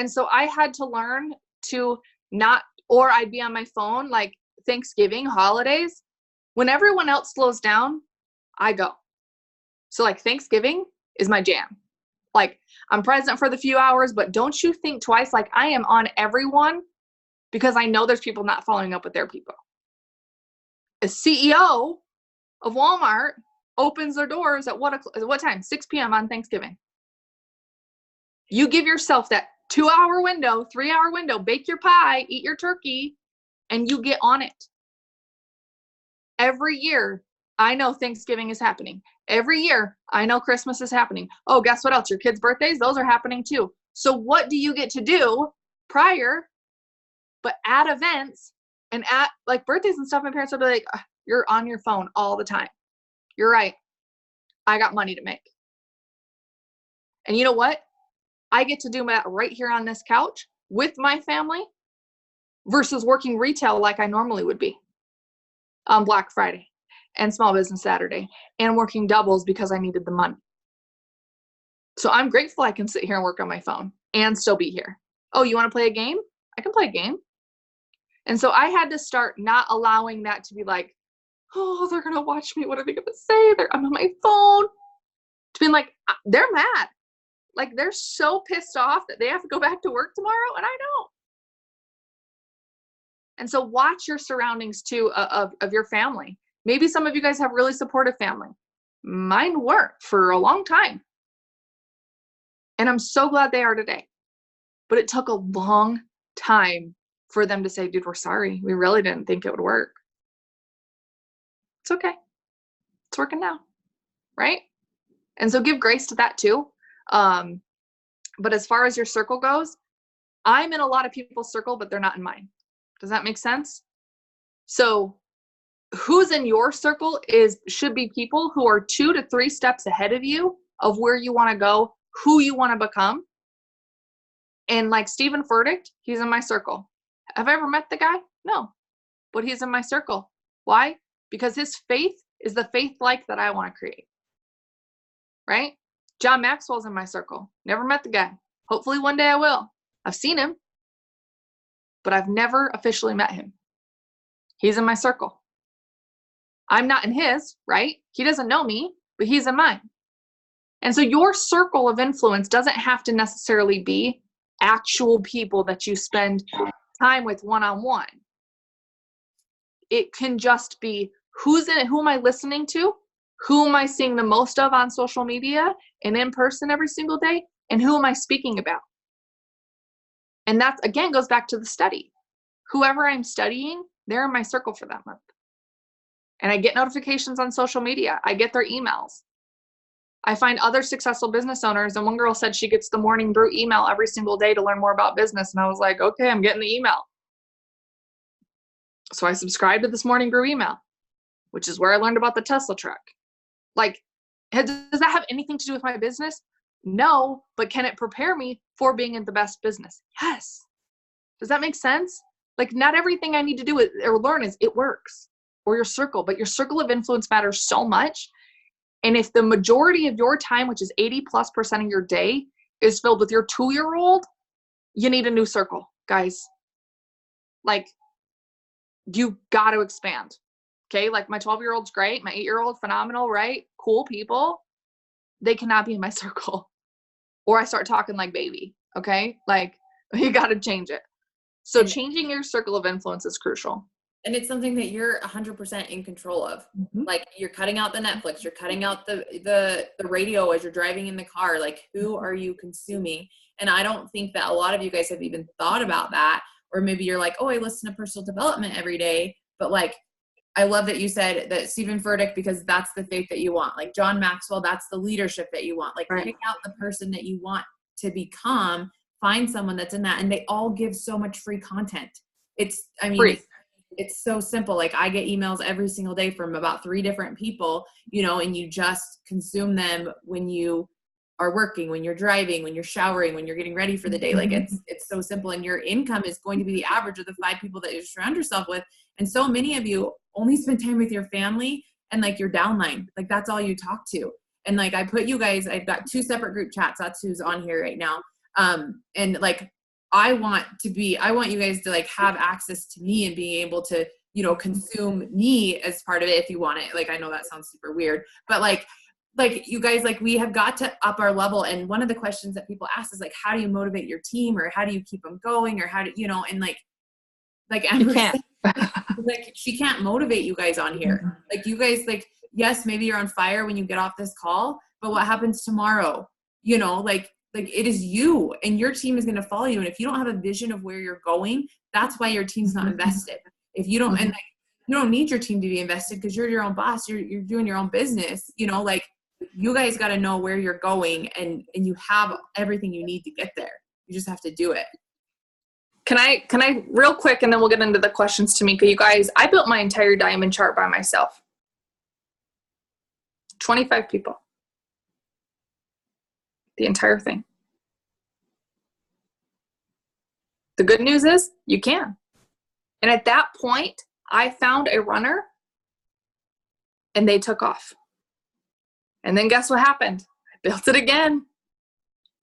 so I had to learn to not, or I'd be on my phone, like Thanksgiving, holidays, when everyone else slows down, I go. So like Thanksgiving is my jam. Like, I'm present for the few hours, but don't you think twice. Like, I am on everyone because I know there's people not following up with their people. A CEO of Walmart opens their doors at what time? 6 p.m. on Thanksgiving. You give yourself that 2-hour window, 3-hour window, bake your pie, eat your turkey, and you get on it. Every year, I know Thanksgiving is happening. Every year, I know Christmas is happening. Oh, guess what else? Your kids' birthdays, those are happening too. So what do you get to do prior, but at events and at like birthdays and stuff? My parents would be like, you're on your phone all the time. You're right. I got money to make. And you know what? I get to do that right here on this couch with my family versus working retail like I normally would be on Black Friday and Small Business Saturday and working doubles because I needed the money. So I'm grateful I can sit here and work on my phone and still be here. Oh, you want to play a game? I can play a game. And so I had to start not allowing that to be like, oh, they're going to watch me. What are they going to say? I'm on my phone. To being like, they're mad. Like, they're so pissed off that they have to go back to work tomorrow, and I don't. And so watch your surroundings too of your family. Maybe some of you guys have really supportive family. Mine weren't for a long time. And I'm so glad they are today. But it took a long time for them to say, dude, we're sorry. We really didn't think it would work. It's okay. It's working now, right? And so give grace to that too. But as far as your circle goes, I'm in a lot of people's circle, but they're not in mine. Does that make sense? So who's in your circle should be people who are 2 to 3 steps ahead of you of where you want to go, who you want to become. And like Stephen Furtick, he's in my circle. Have I ever met the guy? No, but he's in my circle. Why? Because his faith is the faith like that I want to create. Right? John Maxwell's in my circle. Never met the guy. Hopefully one day I will. I've seen him, but I've never officially met him. He's in my circle. I'm not in his, right? He doesn't know me, but he's in mine. And so your circle of influence doesn't have to necessarily be actual people that you spend time with one-on-one. It can just be who's in it, who am I listening to? Who am I seeing the most of on social media and in person every single day? And who am I speaking about? And that, again, goes back to the study. Whoever I'm studying, they're in my circle for that month. And I get notifications on social media. I get their emails. I find other successful business owners, and one girl said she gets the Morning Brew email every single day to learn more about business. And I was like, okay, I'm getting the email. So I subscribed to this Morning Brew email, which is where I learned about the Tesla truck. Like, does that have anything to do with my business? No, but can it prepare me for being in the best business? Yes. Does that make sense? Like, not everything I need to do or learn is it works, or your circle, but your circle of influence matters so much. And if the majority of your time, which is 80+% of your day, is filled with your 2-year-old, you need a new circle, guys. Like, you got to expand. Okay, like my 12-year-old's great, my 8-year-old phenomenal, right? cool people, they cannot be in my circle. Or I start talking like baby. Okay? Like, you got to change it. So changing your circle of influence is crucial. And it's something that you're 100% in control of. Mm-hmm. Like, you're cutting out the Netflix, you're cutting out the radio as you're driving in the car. Like, who are you consuming? And I don't think that a lot of you guys have even thought about that. Or maybe you're like, oh, I listen to personal development every day. But like, I love that you said that Stephen Furtick, because that's the faith that you want. Like John Maxwell, that's the leadership that you want. Like, right. Pick out the person that you want to become, find someone that's in that. And they all give so much free content. It's so simple. Like, I get emails every single day from about 3 different people, and you just consume them when you are working, when you're driving, when you're showering, when you're getting ready for the day. Like, it's so simple. And your income is going to be the average of the 5 people that you surround yourself with. And so many of you only spend time with your family and like your downline. Like, that's all you talk to. And like, I put you guys, I've got 2 separate group chats. That's who's on here right now. And like, I want you guys to like have access to me and being able to, consume me as part of it if you want it. Like, I know that sounds super weird, but like you guys, like, we have got to up our level. And one of the questions that people ask is like, how do you motivate your team, or how do you keep them going, or how do, and like Amber said, like, she can't motivate you guys on here. Like, you guys, like, yes, maybe you're on fire when you get off this call, but what happens tomorrow? Like, it is you, and your team is going to follow you. And if you don't have a vision of where you're going, that's why your team's not invested. If you don't, and like, you don't need your team to be invested because you're your own boss. You're doing your own business, like, you guys got to know where you're going, and you have everything you need to get there. You just have to do it. Can I real quick, and then we'll get into the questions, Tamika, you guys, I built my entire diamond chart by myself. 25 people. The entire thing. The good news is you can. And at that point, I found a runner and they took off. And then guess what happened? I built it again.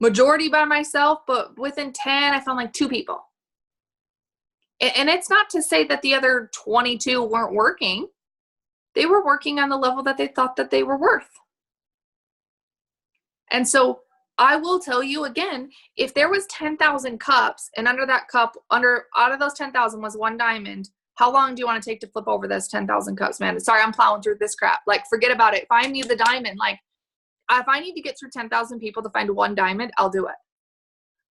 Majority by myself, but within 10, I found like 2 people. And it's not to say that the other 22 weren't working. They were working on the level that they thought that they were worth. And so I will tell you again, if there was 10,000 cups and under that cup, out of those 10,000 was 1 diamond, how long do you want to take to flip over this 10,000 cups, man? Sorry, I'm plowing through this crap. Like, forget about it. If I need the diamond, like, if I need to get through 10,000 people to find 1 diamond, I'll do it.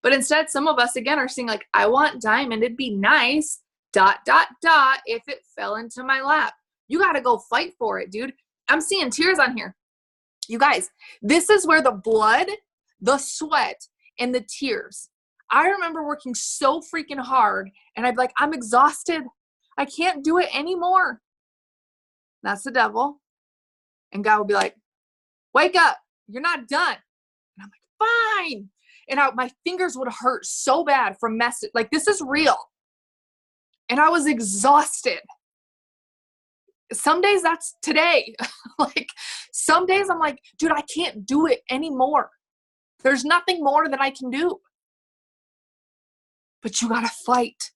But instead, some of us, again, are saying, like, I want diamond. It'd be nice, ... if it fell into my lap. You got to go fight for it, dude. I'm seeing tears on here. You guys, this is where the blood, the sweat, and the tears. I remember working so freaking hard, and I'd be like, I'm exhausted. I can't do it anymore. That's the devil. And God will be like, wake up. You're not done. And I'm like, fine. And my fingers would hurt so bad from messing. Like, this is real. And I was exhausted. Some days that's today. Like, some days I'm like, dude, I can't do it anymore. There's nothing more that I can do. But you got to fight.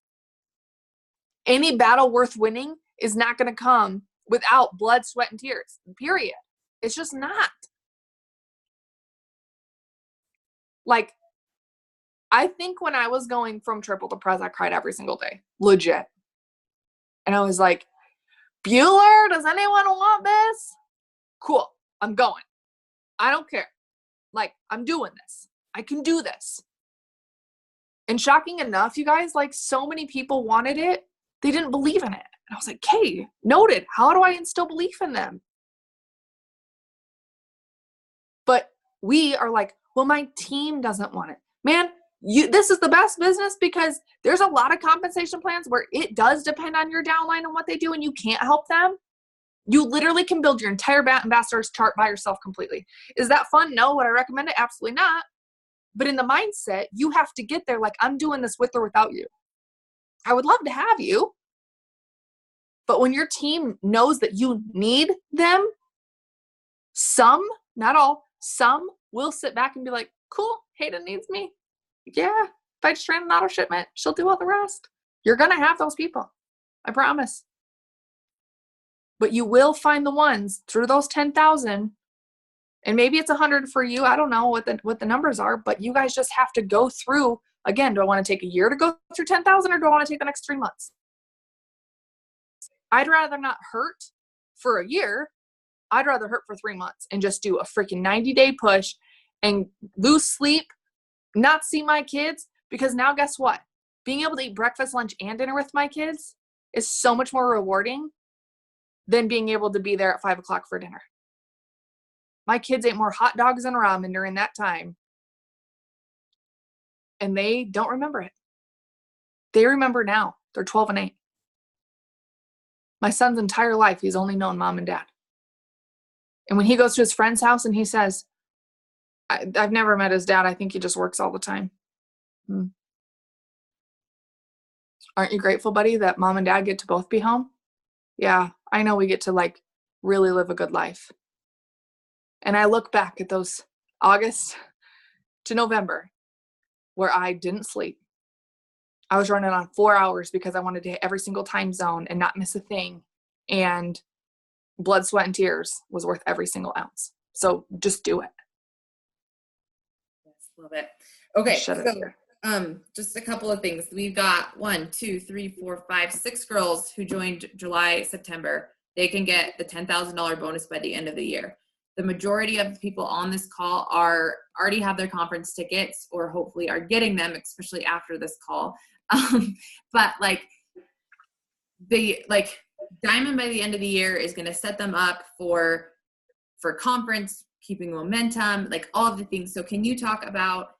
Any battle worth winning is not going to come without blood, sweat, and tears. Period. It's just not. Like, I think when I was going from triple to press, I cried every single day. Legit. And I was like, Bueller, does anyone want this? Cool. I'm going. I don't care. Like, I'm doing this. I can do this. And shocking enough, you guys, like, so many people wanted it. They didn't believe in it. And I was like, okay, noted. How do I instill belief in them? But we are like, well, my team doesn't want it. Man, this is the best business because there's a lot of compensation plans where it does depend on your downline and what they do, and you can't help them. You literally can build your entire ambassador's chart by yourself completely. Is that fun? No. Would I recommend it? Absolutely not. But in the mindset, you have to get there like, I'm doing this with or without you. I would love to have you. But when your team knows that you need them, some, not all, some will sit back and be like, cool, Hayden needs me. Yeah, if I just ran an auto shipment, she'll do all the rest. You're going to have those people. I promise. But you will find the ones through those 10,000 And maybe it's 100 for you. I don't know what the numbers are, but you guys just have to go through. Again, do I want to take a year to go through 10,000 or do I want to take the next 3 months? I'd rather not hurt for a year. I'd rather hurt for 3 months and just do a freaking 90-day push and lose sleep, not see my kids, because now guess what? Being able to eat breakfast, lunch, and dinner with my kids is so much more rewarding than being able to be there at 5 o'clock for dinner. My kids ate more hot dogs and ramen during that time, and they don't remember it. They remember now. They're 12 and 8. My son's entire life, he's only known mom and dad. And when he goes to his friend's house and he says, I've never met his dad. I think he just works all the time. Aren't you grateful, buddy, that mom and dad get to both be home? Yeah, I know we get to like really live a good life. And I look back at those August to November where I didn't sleep. I was running on 4 hours because I wanted to hit every single time zone and not miss a thing. And blood, sweat, and tears was worth every single ounce. So just do it. Yes, love it. Okay, Shut so it here. just a couple of things. We've got 6 girls who joined July, September. They can get the $10,000 bonus by the end of the year. The majority of the people on this call already have their conference tickets or hopefully are getting them, especially after this call. But Diamond by the end of the year is going to set them up for conference, keeping momentum, like all of the things. So can you talk about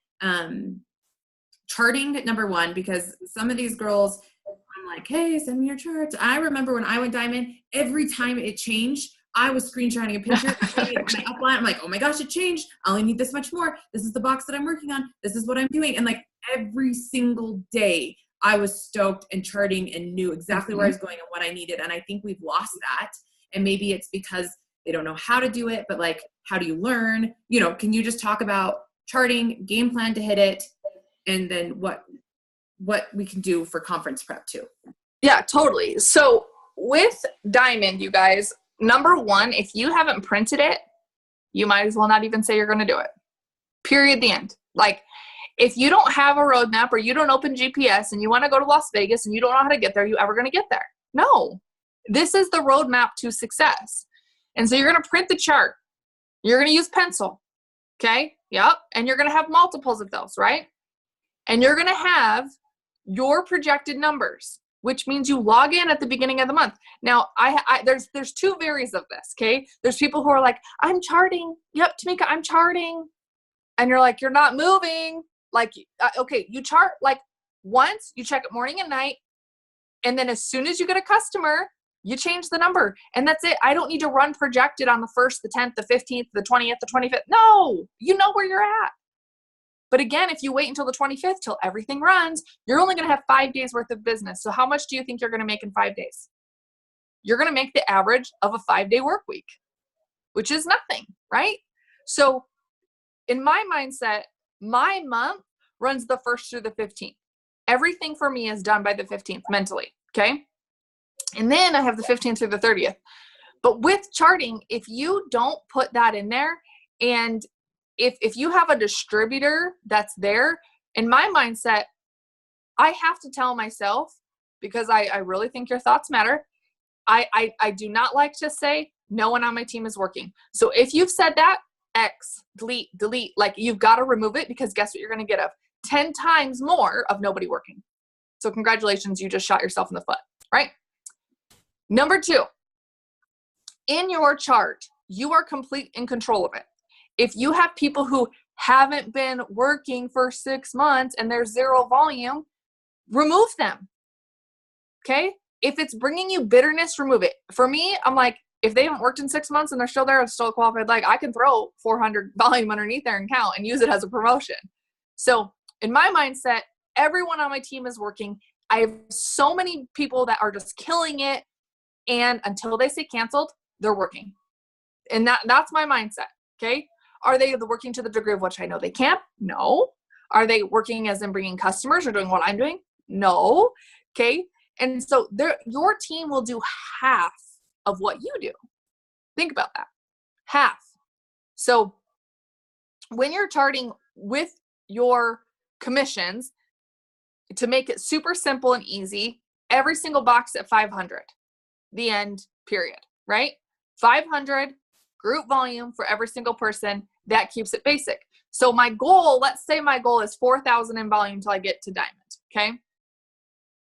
charting, number one, because some of these girls, I'm like, hey, send me your charts. I remember when I went Diamond, every time it changed, I was screenshotting a picture. My upline, I'm like, oh my gosh, it changed. I only need this much more. This is the box that I'm working on. This is what I'm doing. And like every single day, I was stoked and charting and knew exactly where I was going and what I needed. And I think we've lost that. And maybe it's because they don't know how to do it, but like, how do you learn? Can you just talk about charting, game plan to hit it, and then what we can do for conference prep too? Yeah, totally. So with Diamond, you guys, number one, if you haven't printed it, you might as well not even say you're going to do it. Period. The end. Like, if you don't have a roadmap or you don't open GPS and you want to go to Las Vegas and you don't know how to get there, are you ever going to get there? No. This is the roadmap to success. And so you're going to print the chart. You're going to use pencil. Okay? Yep. And you're going to have multiples of those, right? And you're going to have your projected numbers, which means you log in at the beginning of the month. Now, there's two varies of this, okay? There's people who are like, I'm charting. Yep, Tamika, I'm charting. And you're like, you're not moving. Like, okay, you chart like once, you check it morning and night, and then as soon as you get a customer, you change the number, and that's it. I don't need to run projected on the 1st, the 10th, the 15th, the 20th, the 25th. No, you know where you're at. But again, if you wait until the 25th, till everything runs, you're only going to have 5 days worth of business. So how much do you think you're going to make in 5 days? You're going to make the average of a 5-day work week, which is nothing, right? So in my mindset, my month runs the 1st through the 15th. Everything for me is done by the 15th mentally, okay? And then I have the 15th through the 30th. But with charting, if you don't put that in there, and if you have a distributor that's there, in my mindset, I have to tell myself, because I really think your thoughts matter, I do not like to say no one on my team is working. So if you've said that, X, delete, like you've got to remove it, because guess what you're going to get of 10 times more of nobody working. So congratulations, you just shot yourself in the foot, right? Number 2, in your chart, you are complete in control of it. If you have people who haven't been working for 6 months and there's zero volume, remove them. Okay? If it's bringing you bitterness, remove it. For me, I'm like, if they haven't worked in 6 months and they're still there, it's still a qualified leg, I can throw 400 volume underneath there and count and use it as a promotion. So in my mindset, everyone on my team is working. I have so many people that are just killing it. And until they say canceled, they're working. And that's my mindset. Okay. Are they working to the degree of which I know they can? No. Are they working as in bringing customers or doing what I'm doing? No. Okay. And so your team will do half of what you do. Think about that. Half. So when you're charting with your commissions, to make it super simple and easy, every single box at 500, the end, period, right? 500 group volume for every single person. That keeps it basic. So my goal, let's say my goal is 4,000 in volume until I get to diamond, okay?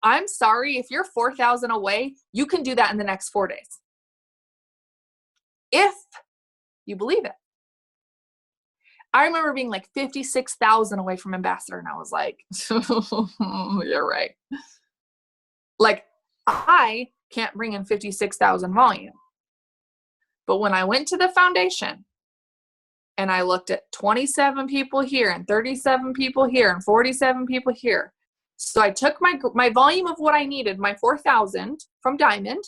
I'm sorry, if you're 4,000 away, you can do that in the next 4 days. If you believe it. I remember being like 56,000 away from ambassador, and I was like, you're right. Like, I can't bring in 56,000 volume. But when I went to the foundation and I looked at 27 people here and 37 people here and 47 people here. So I took my volume of what I needed, my 4,000 from Diamond,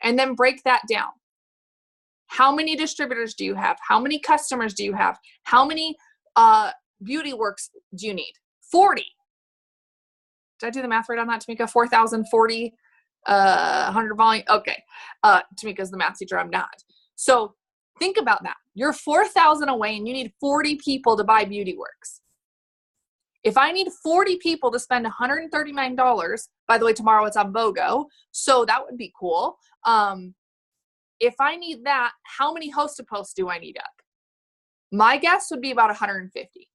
and then break that down. How many distributors do you have? How many customers do you have? How many beauty works do you need? 40. Did I do the math right on that, Tamika? 4,040, 100 volume. Okay. Tamika's the math teacher. I'm not. So think about that. You're 4,000 away and you need 40 people to buy beauty works. If I need 40 people to spend $139, by the way, tomorrow it's on BOGO, so that would be cool. If I need that, how many host-to-posts do I need up? My guess would be about 150.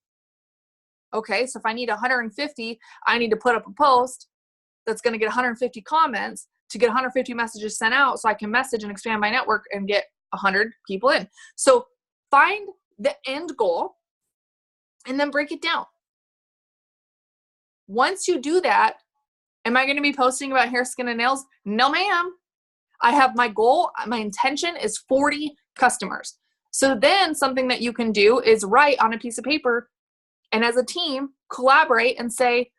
Okay, so if I need 150, I need to put up a post that's going to get 150 comments to get 150 messages sent out so I can message and expand my network and get 100 people in. So find the end goal and then break it down. Once you do that, am I going to be posting about hair, skin, and nails? No, ma'am. I have my goal. My intention is 40 customers. So then something that you can do is write on a piece of paper and as a team, collaborate and say,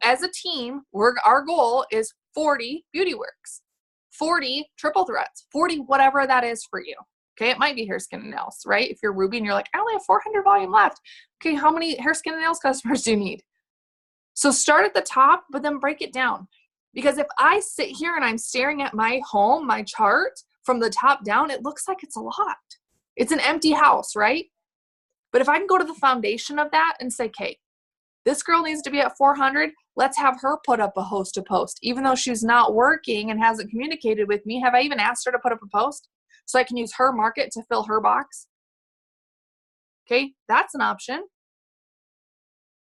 as a team, our goal is 40 beauty works, 40 triple threats, 40 whatever that is for you. Okay, it might be hair, skin, and nails, right? If you're Ruby and you're like, I only have 400 volume left. Okay, how many hair, skin, and nails customers do you need? So start at the top, but then break it down. Because if I sit here and I'm staring at my home, my chart from the top down, it looks like it's a lot. It's an empty house, right? But if I can go to the foundation of that and say, okay, this girl needs to be at 400. Let's have her put up a host-to-post. Even though she's not working and hasn't communicated with me, have I even asked her to put up a post so I can use her market to fill her box? Okay, that's an option.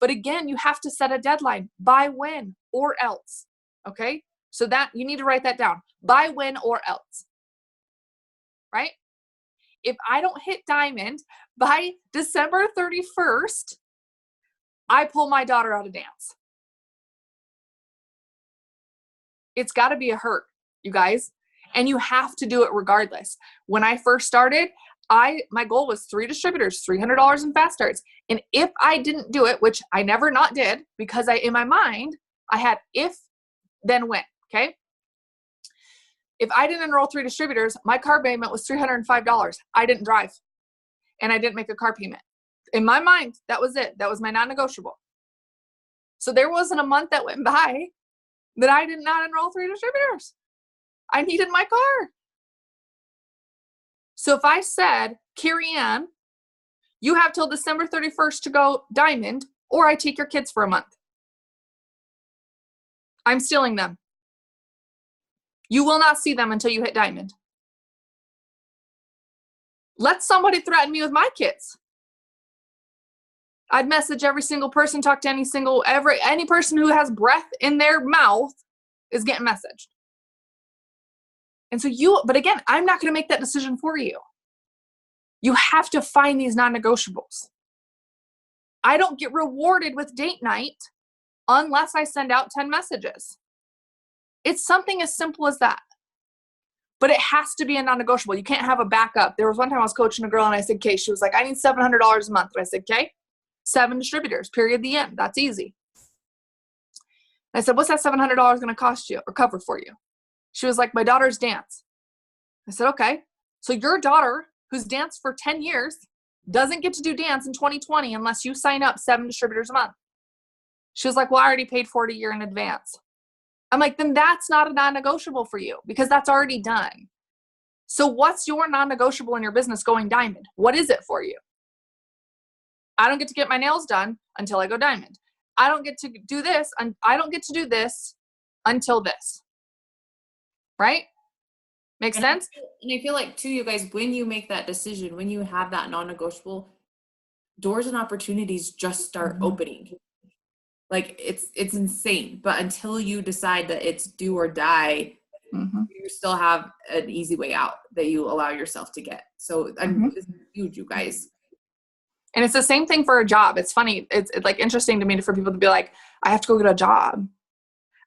But again, you have to set a deadline. By when or else. Okay, so that you need to write that down. By when or else. Right? If I don't hit diamond by December 31st, I pull my daughter out of dance. It's got to be a hurt, you guys. And you have to do it regardless. When I first started, my goal was 3 distributors, $300 in fast starts. And if I didn't do it, which I never not did, because in my mind, I had if, then when, okay? If I didn't enroll 3 distributors, my car payment was $305. I didn't drive and I didn't make a car payment. In my mind, that was it. That was my non-negotiable. So there wasn't a month that went by that I did not enroll 3 distributors. I needed my car. So if I said, Carrie Ann, you have till December 31st to go diamond, or I take your kids for a month. I'm stealing them. You will not see them until you hit diamond. Let somebody threaten me with my kids. I'd message every single person, talk to any person who has breath in their mouth is getting messaged. And so but again, I'm not going to make that decision for you. You have to find these non-negotiables. I don't get rewarded with date night unless I send out 10 messages. It's something as simple as that. But it has to be a non-negotiable. You can't have a backup. There was one time I was coaching a girl and I said, okay, she was like, I need $700 a month. And I said, okay, 7 distributors, period, the end. That's easy. And I said, what's that $700 going to cost you or cover for you? She was like, my daughter's dance. I said, okay. So your daughter, who's danced for 10 years, doesn't get to do dance in 2020 unless you sign up 7 distributors a month. She was like, well, I already paid for it a year in advance. I'm like, then that's not a non-negotiable for you because that's already done. So what's your non-negotiable in your business going diamond? What is it for you? I don't get to get my nails done until I go diamond. I don't get to do this. I don't get to do this until this. Right? Makes sense? And I feel like too, you guys, when you make that decision, when you have that non-negotiable, doors and opportunities just start opening. Like it's insane. But until you decide that it's do or die, you still have an easy way out that you allow yourself to get. So it's huge, you guys. And it's the same thing for a job. It's funny. It's like interesting to me for people to be like, I have to go get a job.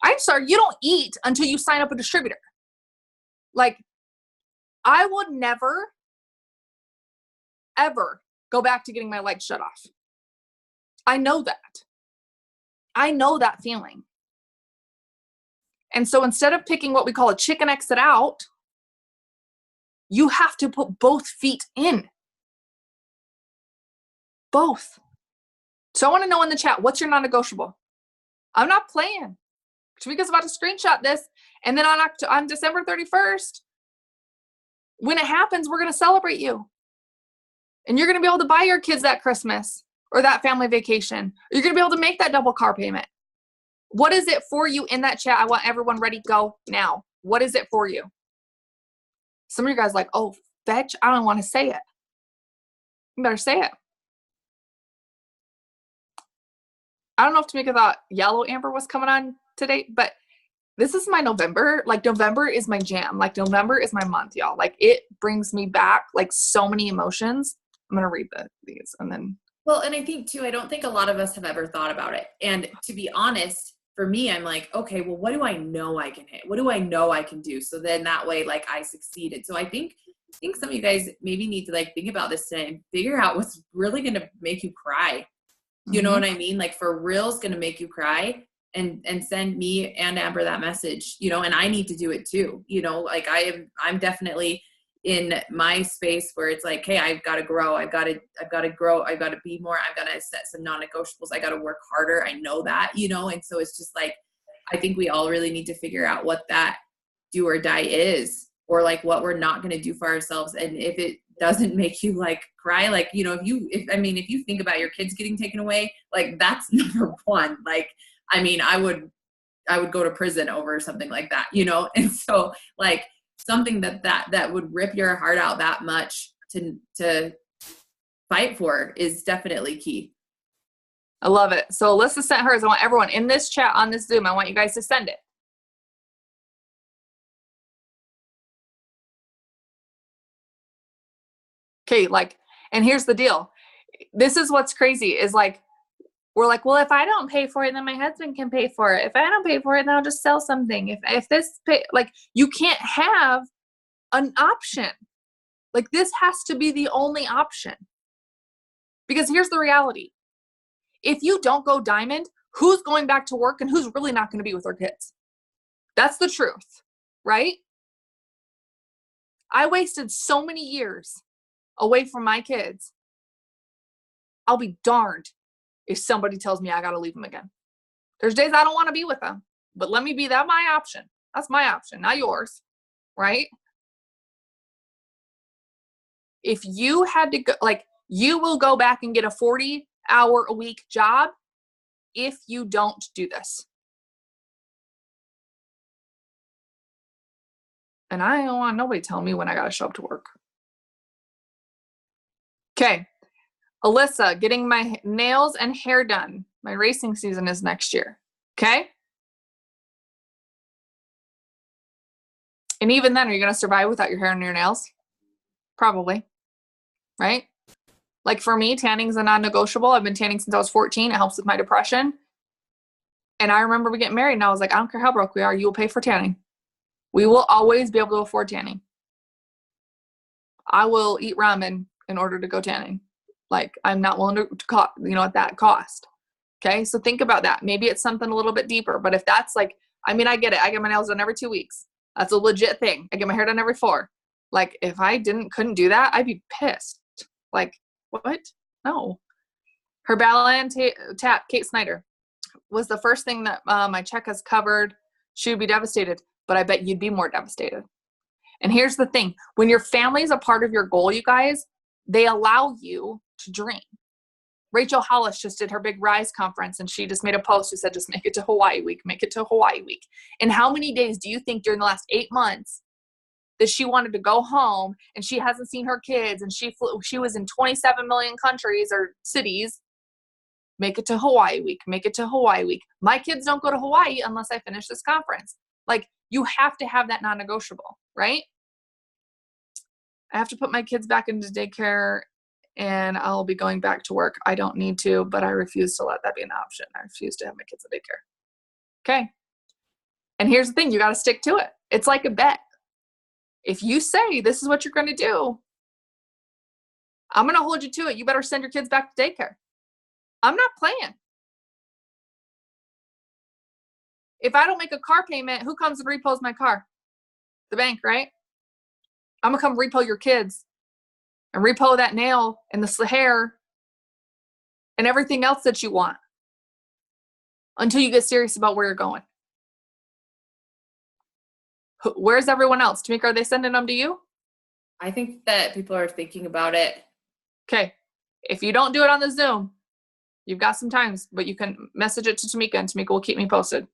I'm sorry, you don't eat until you sign up a distributor. Like, I would never, ever go back to getting my lights shut off. I know that. I know that feeling. And so instead of picking what we call a chicken exit out, you have to put both feet in. Both. So I want to know in the chat, what's your non-negotiable? I'm not playing. Shamika's about to screenshot this. And then on December 31st, when it happens, we're going to celebrate you. And you're going to be able to buy your kids that Christmas or that family vacation. You're going to be able to make that double car payment. What is it for you in that chat? I want everyone ready to go now. What is it for you? Some of you guys are like, oh, fetch, I don't want to say it. You better say it. I don't know if Tamika thought Yellow Amber was coming on today, but this is my November. Like, November is my jam. Like, November is my month, y'all. Like, it brings me back, like, so many emotions. I'm going to read these and then. Well, and I think, too, I don't think a lot of us have ever thought about it. And to be honest, for me, I'm like, okay, well, what do I know I can hit? What do I know I can do? So then that way, like, I succeeded. So I think some of you guys maybe need to, like, think about this today and figure out what's really going to make you cry. You know what I mean? Like, for real, it's going to make you cry. And send me and Amber that message, you know, and I need to do it too. You know, like I'm definitely in my space where it's like, hey, I've got to grow. I've got to grow. I've got to be more. I've got to set some non-negotiables. I got to work harder. I know that, you know, and so it's just like, I think we all really need to figure out what that do or die is, or like what we're not going to do for ourselves. And if it doesn't make you like cry, like, you know, if you think about your kids getting taken away, like that's number one. Like, I mean, I would go to prison over something like that, you know? And so like something that would rip your heart out that much to fight for is definitely key. I love it. So Alyssa sent hers. I want everyone in this chat on this Zoom, I want you guys to send it. Okay, like, and here's the deal. This is what's crazy is like, we're like, well, if I don't pay for it, then my husband can pay for it. If I don't pay for it, then I'll just sell something. If this pay, like, you can't have an option. Like, this has to be the only option. Because here's the reality. If you don't go diamond, who's going back to work and who's really not going to be with their kids? That's the truth, right? I wasted so many years away from my kids. I'll be darned if somebody tells me I got to leave them again. There's days I don't want to be with them, but let me be that my option. That's my option, not yours, right? If you had to go, like, you will go back and get a 40-hour-a-week job if you don't do this. And I don't want nobody telling me when I got to show up to work. Okay. Alyssa, getting my nails and hair done. My racing season is next year. Okay? And even then, are you going to survive without your hair and your nails? Probably. Right? Like for me, tanning's a non-negotiable. I've been tanning since I was 14. It helps with my depression. And I remember we getting married and I was like, I don't care how broke we are, you will pay for tanning. We will always be able to afford tanning. I will eat ramen in order to go tanning. Like, I'm not willing to at that cost. Okay. So think about that. Maybe it's something a little bit deeper, but if that's like, I mean, I get it. I get my nails done every 2 weeks. That's a legit thing. I get my hair done every 4. Like, if I couldn't do that, I'd be pissed. Like, what? No. Her Ballan tap, Kate Snyder, was the first thing that my check has covered. She would be devastated, but I bet you'd be more devastated. And here's the thing. When your family is a part of your goal, you guys, they allow you to dream. Rachel Hollis just did her big Rise conference, and she just made a post who said, just make it to Hawaii week, make it to Hawaii week. And how many days do you think during the last 8 months that she wanted to go home and she hasn't seen her kids and she was in 27 million countries or cities? Make it to Hawaii week, make it to Hawaii week. My kids don't go to Hawaii unless I finish this conference. Like, you have to have that non-negotiable, right? I have to put my kids back into daycare and I'll be going back to work. I don't need to, but I refuse to let that be an option. I refuse to have my kids in daycare. Okay. And here's the thing. You got to stick to it. It's like a bet. If you say this is what you're going to do, I'm going to hold you to it. You better send your kids back to daycare. I'm not playing. If I don't make a car payment, who comes and repos my car? The bank, right? I'm going to come repo your kids and repo that nail and the hair and everything else that you want until you get serious about where you're going. Where's everyone else? Tamika, are they sending them to you? I think that people are thinking about it. Okay. If you don't do it on the Zoom, you've got some times, but you can message it to Tamika and Tamika will keep me posted.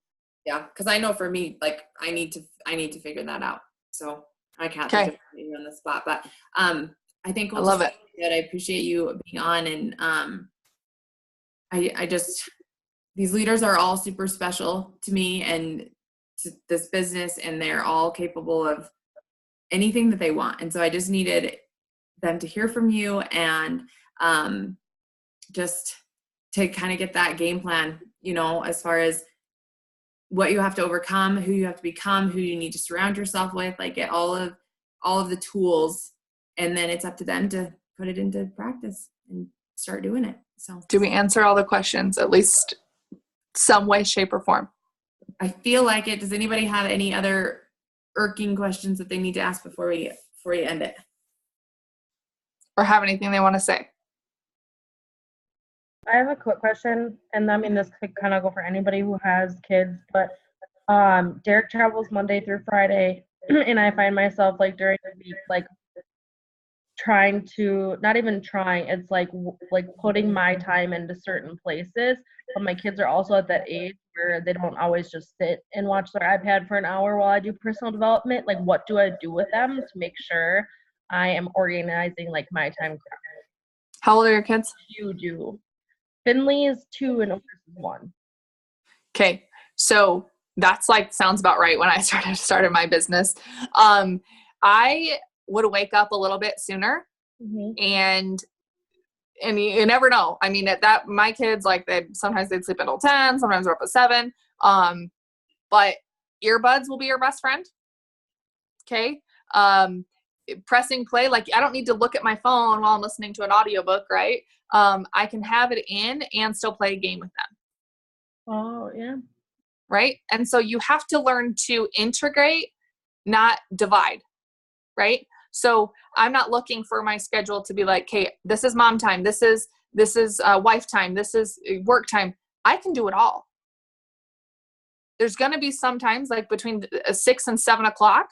Yeah, because I know for me, like I need to figure that out. So I can't Okay. think of you on the spot, but I think I love it. Good. I appreciate you being on, and I just, these leaders are all super special to me and to this business, and they're all capable of anything that they want. And so I just needed them to hear from you and just to kind of get that game plan, you know, as far as what you have to overcome, who you have to become, who you need to surround yourself with, like get all of the tools, and then it's up to them to put it into practice and start doing it. So Do we answer all the questions, at least some way, shape, or form? I feel like it. Does anybody have any other irking questions that they need to ask before we end it? Or have anything they want to say? I have a quick question, and I mean this could kind of go for anybody who has kids, but Derek travels Monday through Friday, and I find myself like during the week like trying to, not even trying, it's like putting my time into certain places, but my kids are also at that age where they don't always just sit and watch their iPad for an hour while I do personal development. Like, what do I do with them to make sure I am organizing like my time correctly? How old are your kids? You do. Finley is 2 and Otis is 1. Okay. So that's like, sounds about right when I started my business. I would wake up a little bit sooner, and you never know. I mean, my kids, like sometimes they'd sleep until 10, sometimes they're up at 7. But earbuds will be your best friend. Okay. Pressing play, like I don't need to look at my phone while I'm listening to an audiobook, right? I can have it in and still play a game with them. Oh, yeah. Right? And so you have to learn to integrate, not divide, right? So I'm not looking for my schedule to be like, okay, this is mom time, this is wife time, this is work time. I can do it all. There's going to be sometimes like between 6 and 7 o'clock,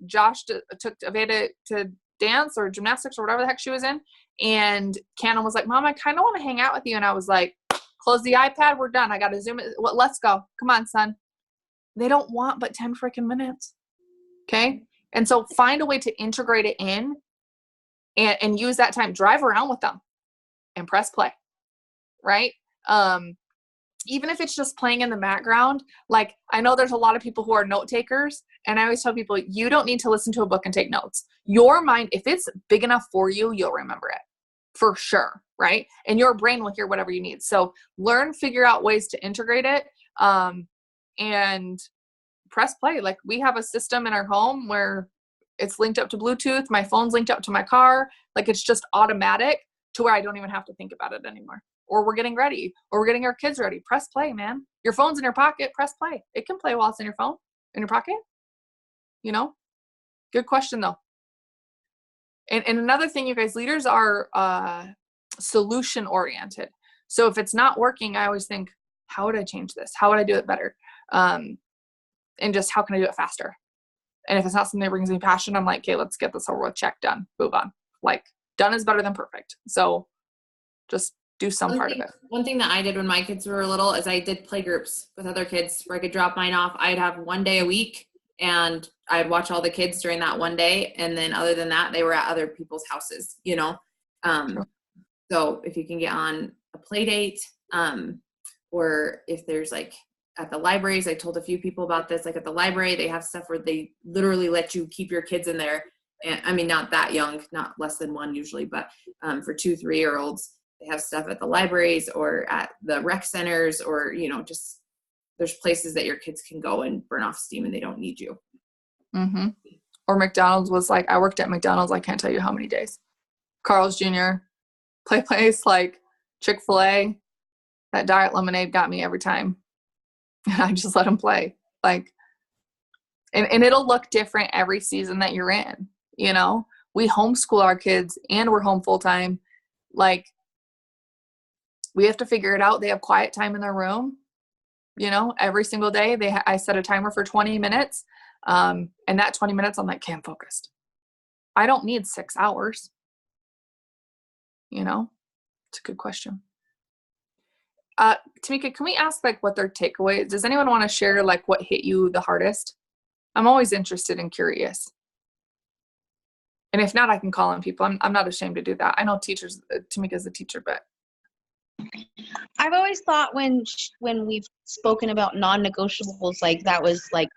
Josh took Aveda to dance or gymnastics or whatever the heck she was in. And Cannon was like, Mom, I kind of want to hang out with you. And I was like, close the iPad. We're done. I got to Zoom it. Well, let's go. Come on, son. They don't want but 10 freaking minutes. Okay. And so find a way to integrate it in and use that time. Drive around with them and press play. Right. Even if it's just playing in the background, like I know there's a lot of people who are note takers, and I always tell people, you don't need to listen to a book and take notes. Your mind, if it's big enough for you, you'll remember it for sure, right? And your brain will hear whatever you need. So figure out ways to integrate it, and press play. Like we have a system in our home where it's linked up to Bluetooth. My phone's linked up to my car. Like it's just automatic to where I don't even have to think about it anymore. Or we're getting ready, or we're getting our kids ready. Press play, man. Your phone's in your pocket. Press play. It can play while it's in your phone, in your pocket. You know? Good question, though. And another thing, you guys, leaders are solution-oriented. So if it's not working, I always think, how would I change this? How would I do it better? And just how can I do it faster? And if it's not something that brings me passion, I'm like, okay, let's get this over with, check, done, move on. Like, done is better than perfect. So just do some part of it. One thing that I did when my kids were little is I did play groups with other kids where I could drop mine off. I'd have one day a week and I'd watch all the kids during that one day. And then other than that, they were at other people's houses, you know? So if you can get on a play date, or if there's like at the libraries, I told a few people about this, like at the library, they have stuff where they literally let you keep your kids in there. And I mean, not that young, not less than one usually, but for 2-3-year-olds, they have stuff at the libraries or at the rec centers, or, you know, just there's places that your kids can go and burn off steam and they don't need you. Mm-hmm. Or McDonald's was like, I worked at McDonald's, I can't tell you how many days. Carl's Jr., play place, like Chick-fil-A, that diet lemonade got me every time. And I just let them play. Like, and it'll look different every season that you're in, you know? We homeschool our kids and we're home full time. Like, we have to figure it out. They have quiet time in their room, you know, every single day. I set a timer for 20 minutes. And that 20 minutes, I'm like, okay, I'm focused. I don't need 6 hours. You know, it's a good question. Tamika, can we ask like what their takeaways? Does anyone want to share like what hit you the hardest? I'm always interested and curious. And if not, I can call on people. I'm not ashamed to do that. I know teachers, Tamika's a teacher, but. I've always thought when we've spoken about non-negotiables, like that was like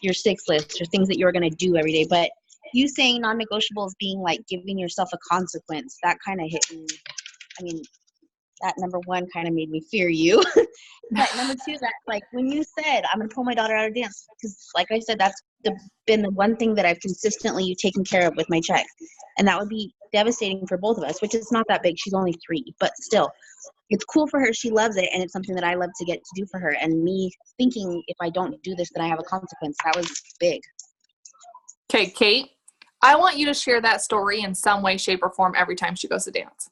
your 6 list or things that you're going to do every day. But you saying non-negotiables being like giving yourself a consequence, that kind of hit me. I mean, that number 1 kind of made me fear you. But number 2, that like when you said, I'm going to pull my daughter out of dance, because like I said, that's been the one thing that I've consistently taken care of with my check. And that would be devastating for both of us, which is not that big. She's only 3, but still. It's cool for her. She loves it. And it's something that I love to get to do for her. And me thinking if I don't do this, then I have a consequence. That was big. Okay, Kate, I want you to share that story in some way, shape, or form every time she goes to dance.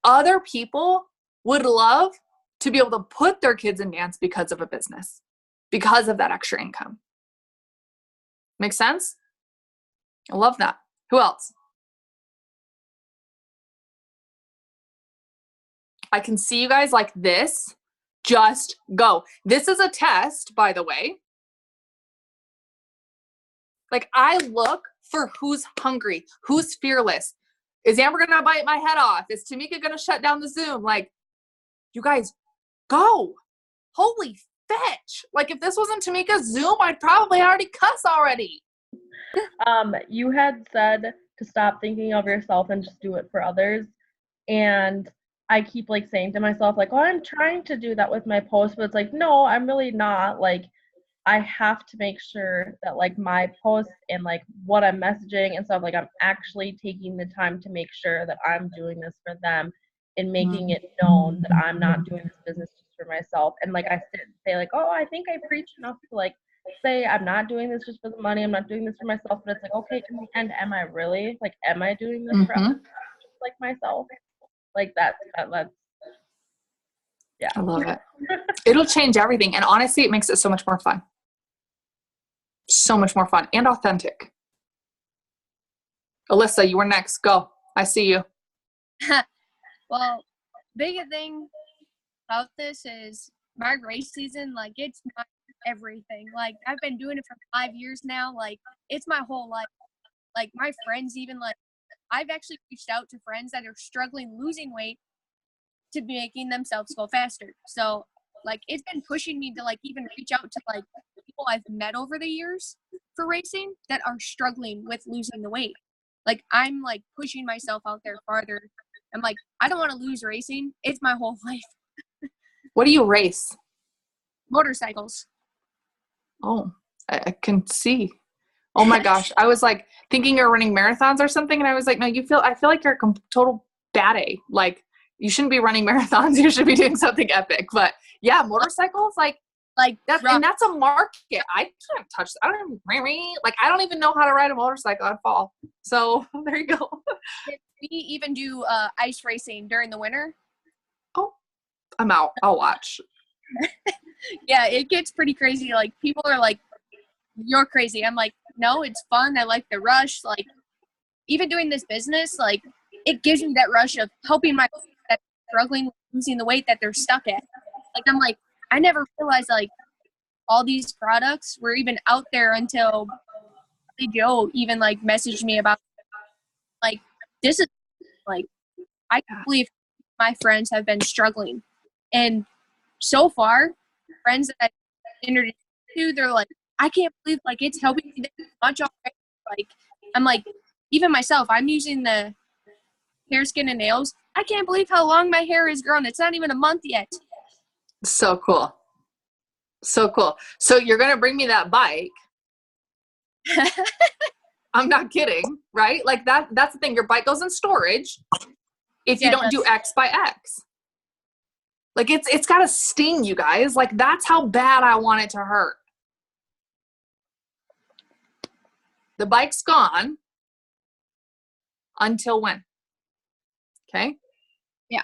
Other people would love to be able to put their kids in dance because of a business, because of that extra income. Make sense? I love that. Who else? I can see you guys like this. Just go. This is a test, by the way. Like, I look for who's hungry, who's fearless. Is Amber going to bite my head off? Is Tamika going to shut down the Zoom? Like, you guys, go. Holy fetch. Like, if this wasn't Tamika's Zoom, I'd probably already cuss already. You had said to stop thinking of yourself and just do it for others. And I keep like saying to myself, like, oh, I'm trying to do that with my post, but it's like, no, I'm really not. Like, I have to make sure that like my posts and like what I'm messaging and stuff, like I'm actually taking the time to make sure that I'm doing this for them and making it known that I'm not doing this business just for myself. And like I say like, oh, I think I preach enough to like say I'm not doing this just for the money. I'm not doing this for myself. But it's like, okay, in the end, am I really? Like, am I doing this for others just like myself? Like that's yeah. I love it. It'll change everything. And honestly, it makes it so much more fun. So much more fun and authentic. Alyssa, you were next. Go. I see you. Well, biggest thing about this is my race season, like it's not everything. Like I've been doing it for 5 years now. Like it's my whole life. Like my friends even like I've actually reached out to friends that are struggling losing weight to be making themselves go faster. So like it's been pushing me to like even reach out to like people I've met over the years for racing that are struggling with losing the weight. Like I'm like pushing myself out there farther. I'm like, I don't want to lose racing. It's my whole life. What do you race? Motorcycles. Oh, I can see. Oh my gosh. I was like thinking you're running marathons or something. And I was like, no, I feel like you're a total bad A. Like you shouldn't be running marathons. You should be doing something epic. But yeah, motorcycles, like that's, and that's a market. I can't touch. I don't even know how to ride a motorcycle. I'd fall. So there you go. We even do ice racing during the winter. Oh, I'm out. I'll watch. Yeah, it gets pretty crazy. Like people are like you're crazy. I'm like, no, it's fun. I like the rush. Like, even doing this business, like, it gives me that rush of helping my that struggling with losing the weight that they're stuck at. Like, I'm like, I never realized, like, all these products were even out there until Joe even, like, messaged me about, like, this is, like, I can't believe my friends have been struggling. And so far, friends that I introduced to, they're like, I can't believe, like, it's helping me this much already. Like, I'm like, even myself, I'm using the hair, skin, and nails. I can't believe how long my hair has grown. It's not even a month yet. So cool. So cool. So you're going to bring me that bike. I'm not kidding, right? Like that's the thing. Your bike goes in storage if you don't do X by X. Like it's got to sting, you guys. Like that's how bad I want it to hurt. The bike's gone until when? Okay. Yeah.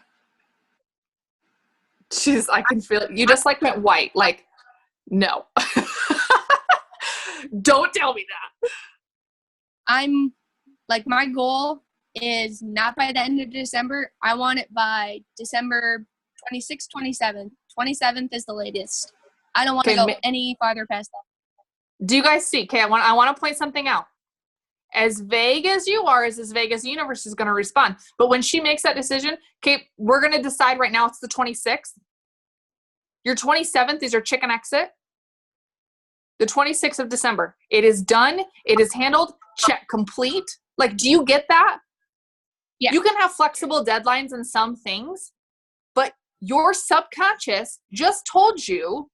Jeez, I can feel it. You just like went white. Like, no. Don't tell me that. I'm like, my goal is not by the end of December. I want it by December 26th, 27th. 27th is the latest. I don't want to go any farther past that. Do you guys see? Okay, I want to point something out. As vague as you are, is as vague as the universe is going to respond. But when she makes that decision, okay, we're going to decide right now it's the 26th. Your 27th is your chicken exit. The 26th of December. It is done. It is handled. Check complete. Like, do you get that? Yeah. You can have flexible deadlines in some things, but your subconscious just told you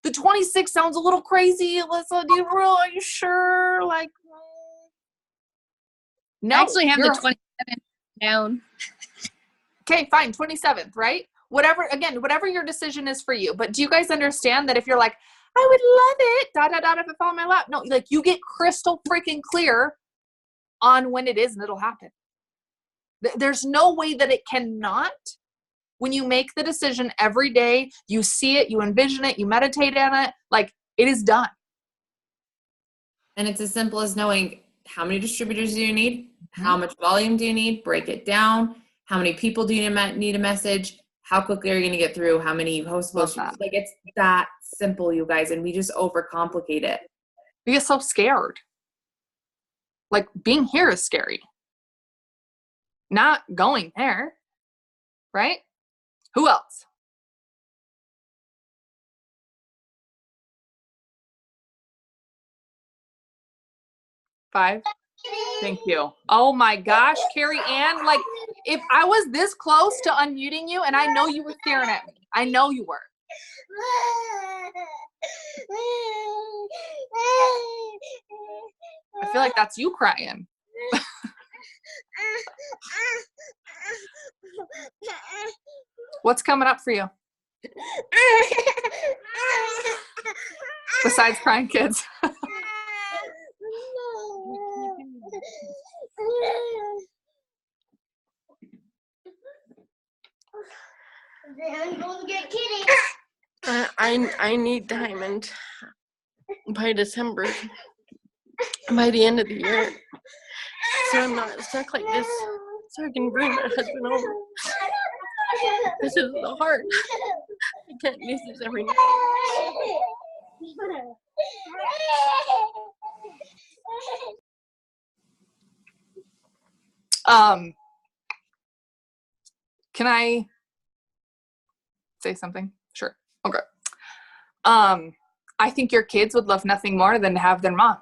the 26th sounds a little crazy. Alyssa, are you sure? Like, no. I actually have the 27th down. Okay, fine. 27th, right? Whatever your decision is for you. But do you guys understand that if you're like, I would love it, if it fell in my lap. No, like you get crystal freaking clear on when it is and it'll happen. There's no way that it cannot. When you make the decision every day, you see it, you envision it, you meditate on it, like it is done. And it's as simple as knowing how many distributors do you need, how much volume do you need, break it down, how many people do you need a message, how quickly are you going to get through, how many posts. Like it's that simple, you guys, and we just overcomplicate it. We get so scared. Like being here is scary. Not going there, right? Who else? Five. Thank you. Oh my gosh, Carrie Ann, like if I was this close to unmuting you and I know you were staring at me. I know you were. I feel like that's you crying. What's coming up for you? Besides crying kids. I'm going to get Kitty. I need Diamond by December, by the end of the year, so I'm not stuck like this, so I can bring my husband over. This is so hard. I can't do this every night. Can I say something? Sure. Okay. I think your kids would love nothing more than to have their mom.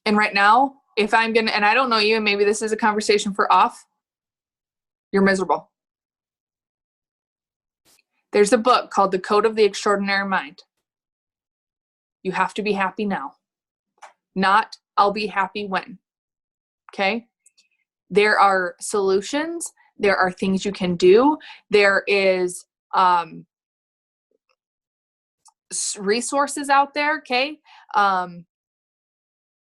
And right now, if I'm gonna, and I don't know you, and maybe this is a conversation for off, you're miserable. There's a book called The Code of the Extraordinary Mind. You have to be happy now. Not, I'll be happy when. Okay? There are solutions. There are things you can do. There is resources out there, okay?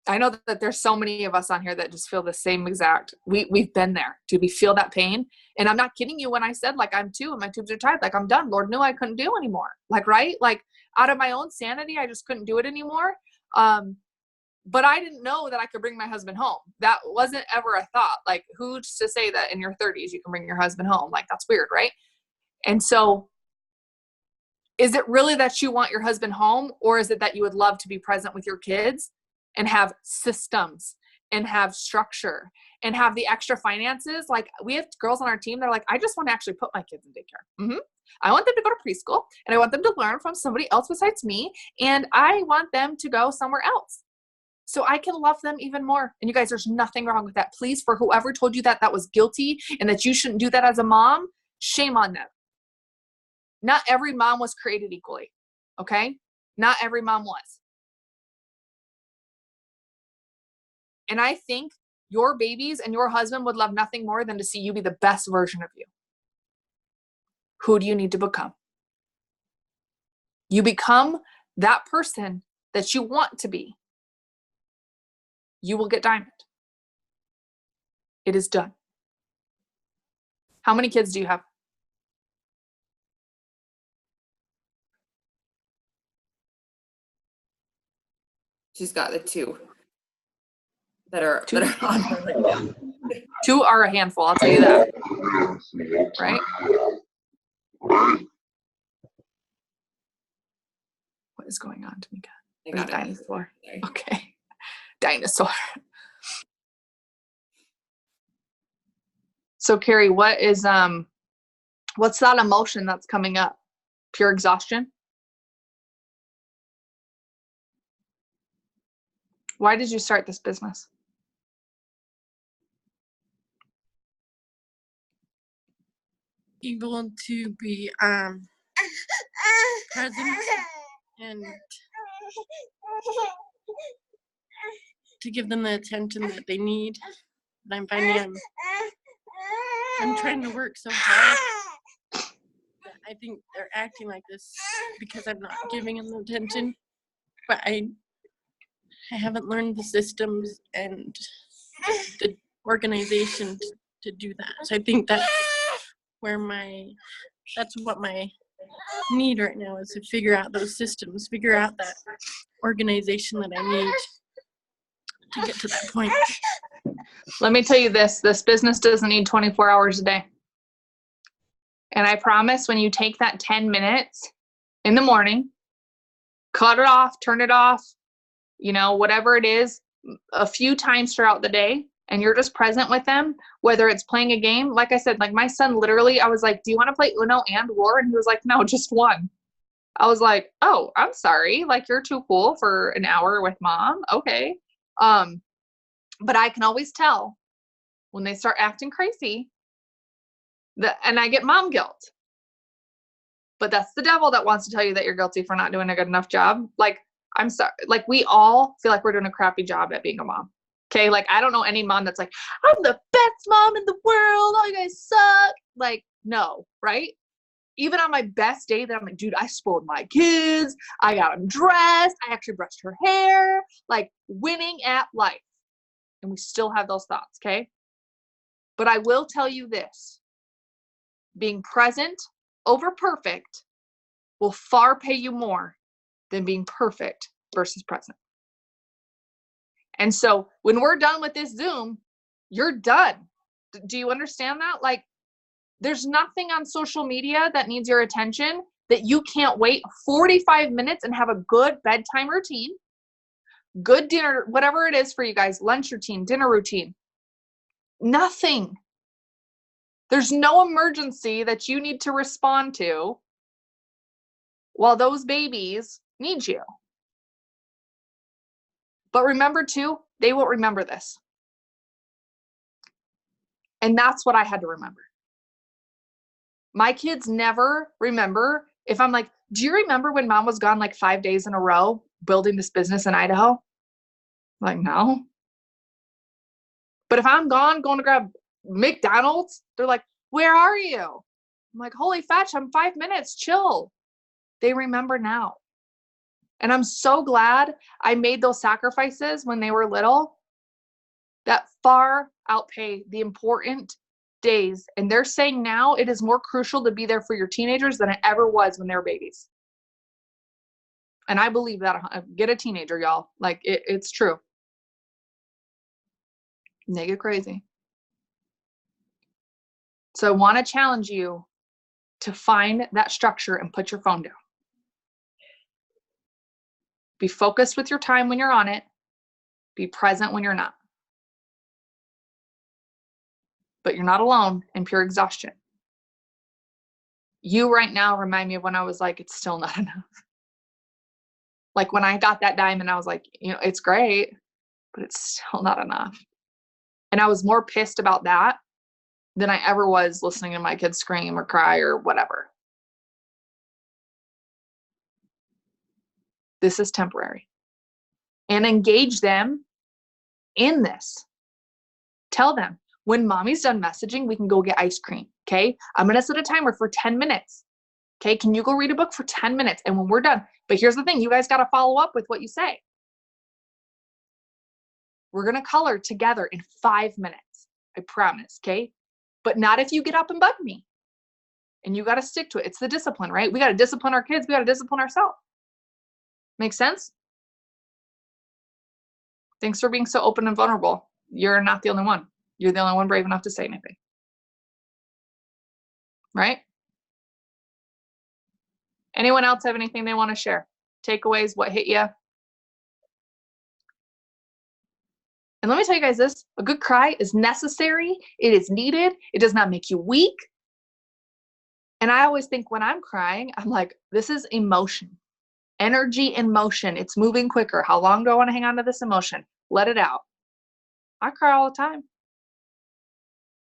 I know that there's so many of us on here that just feel the same exact, we've been there. Do we feel that pain? And I'm not kidding you when I said, like, I'm 2 and my tubes are tied. Like, I'm done. Lord knew I couldn't do anymore. Like, right? Like, out of my own sanity, I just couldn't do it anymore. But I didn't know that I could bring my husband home. That wasn't ever a thought. Like, who's to say that in your 30s you can bring your husband home? Like, that's weird, right? And so, is it really that you want your husband home, or is it that you would love to be present with your kids and have systems and have structure and have the extra finances? Like, we have girls on our team that are like, I just want to actually put my kids in daycare. I want them to go to preschool, and I want them to learn from somebody else besides me, and I want them to go somewhere else so I can love them even more. And you guys, there's nothing wrong with that. Please, for whoever told you that that was guilty and that you shouldn't do that as a mom, shame on them. Not every mom was created equally, okay? Not every mom was. And I think your babies and your husband would love nothing more than to see you be the best version of you. Who do you need to become? You become that person that you want to be. You will get diamond. It is done. How many kids do you have? She's got the 2 that are on her right now. 2 are a handful, I'll tell you that. Right? What is going on, Tamika? I got it. Dinosaur. Sorry. Okay. Dinosaur. So Carrie, what's that emotion that's coming up? Pure exhaustion? Why did you start this business? Able to be present and to give them the attention that they need. And I'm finding I'm trying to work so hard that I think they're acting like this because I'm not giving them the attention. But I haven't learned the systems and the organization to do that. So I think that's what my need right now is, to figure out those systems, figure out that organization that I need to get to that point. Let me tell you this business doesn't need 24 hours a day. And I promise, when you take that 10 minutes in the morning, cut it off, turn it off, whatever it is, a few times throughout the day, and you're just present with them, whether it's playing a game. Like I said, like my son, literally, I was like, do you want to play Uno and War? And he was like, no, just one. I was like, oh, I'm sorry. Like, you're too cool for an hour with mom. Okay. But I can always tell when they start acting crazy, and I get mom guilt. But that's the devil that wants to tell you that you're guilty for not doing a good enough job. Like, I'm sorry. Like, we all feel like we're doing a crappy job at being a mom. Okay. Like, I don't know any mom that's like, I'm the best mom in the world. All you guys suck. Like, no, right? Even on my best day that I'm like, dude, I spoiled my kids. I got them dressed. I actually brushed her hair. Like, winning at life. And we still have those thoughts. Okay. But I will tell you this, being present over perfect will far pay you more than being perfect versus present. And so when we're done with this Zoom, you're done. Do you understand that? Like, there's nothing on social media that needs your attention that you can't wait 45 minutes and have a good bedtime routine, good dinner, whatever it is for you guys, lunch routine, dinner routine. Nothing. There's no emergency that you need to respond to while those babies need you. But remember too, they won't remember this. And that's what I had to remember. My kids never remember if I'm like, do you remember when mom was gone like 5 days in a row building this business in Idaho? I'm like, no. But if I'm gone going to grab McDonald's, they're like, where are you? I'm like, holy fetch, I'm 5 minutes, chill. They remember now. And I'm so glad I made those sacrifices when they were little that far outweigh the important days. And they're saying now it is more crucial to be there for your teenagers than it ever was when they were babies. And I believe that. Get a teenager, y'all. Like, it's true. They get crazy. So I want to challenge you to find that structure and put your phone down. Be focused with your time when you're on it. Be present when you're not. But you're not alone in pure exhaustion. You right now remind me of when I was like, it's still not enough. Like when I got that diamond, I was like, it's great, but it's still not enough. And I was more pissed about that than I ever was listening to my kids scream or cry or whatever. This is temporary. And engage them in this. Tell them, when mommy's done messaging, we can go get ice cream, okay? I'm going to set a timer for 10 minutes, okay? Can you go read a book for 10 minutes? And when we're done, but here's the thing, you guys got to follow up with what you say. We're going to color together in 5 minutes, I promise, okay? But not if you get up and bug me. And you got to stick to it. It's the discipline, right? We got to discipline our kids. We got to discipline ourselves. Make sense? Thanks for being so open and vulnerable. You're not the only one. You're the only one brave enough to say anything. Right? Anyone else have anything they want to share? Takeaways, what hit you? And let me tell you guys this, a good cry is necessary. It is needed. It does not make you weak. And I always think when I'm crying, I'm like, this is emotion. Energy in motion. It's moving quicker. How long do I want to hang on to this emotion? Let it out. I cry all the time.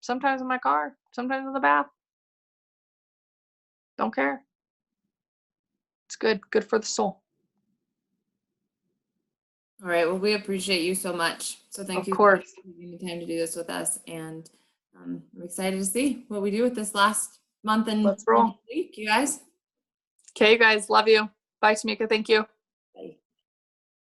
Sometimes in my car, sometimes in the bath. Don't care. It's good for the soul. All right. Well, we appreciate you so much. So thank you for taking the time to do this with us. And I'm excited to see what we do with this last month and Let's roll. week, you guys. Okay, you guys. Love you. Bye, Tamika. Thank you. Bye.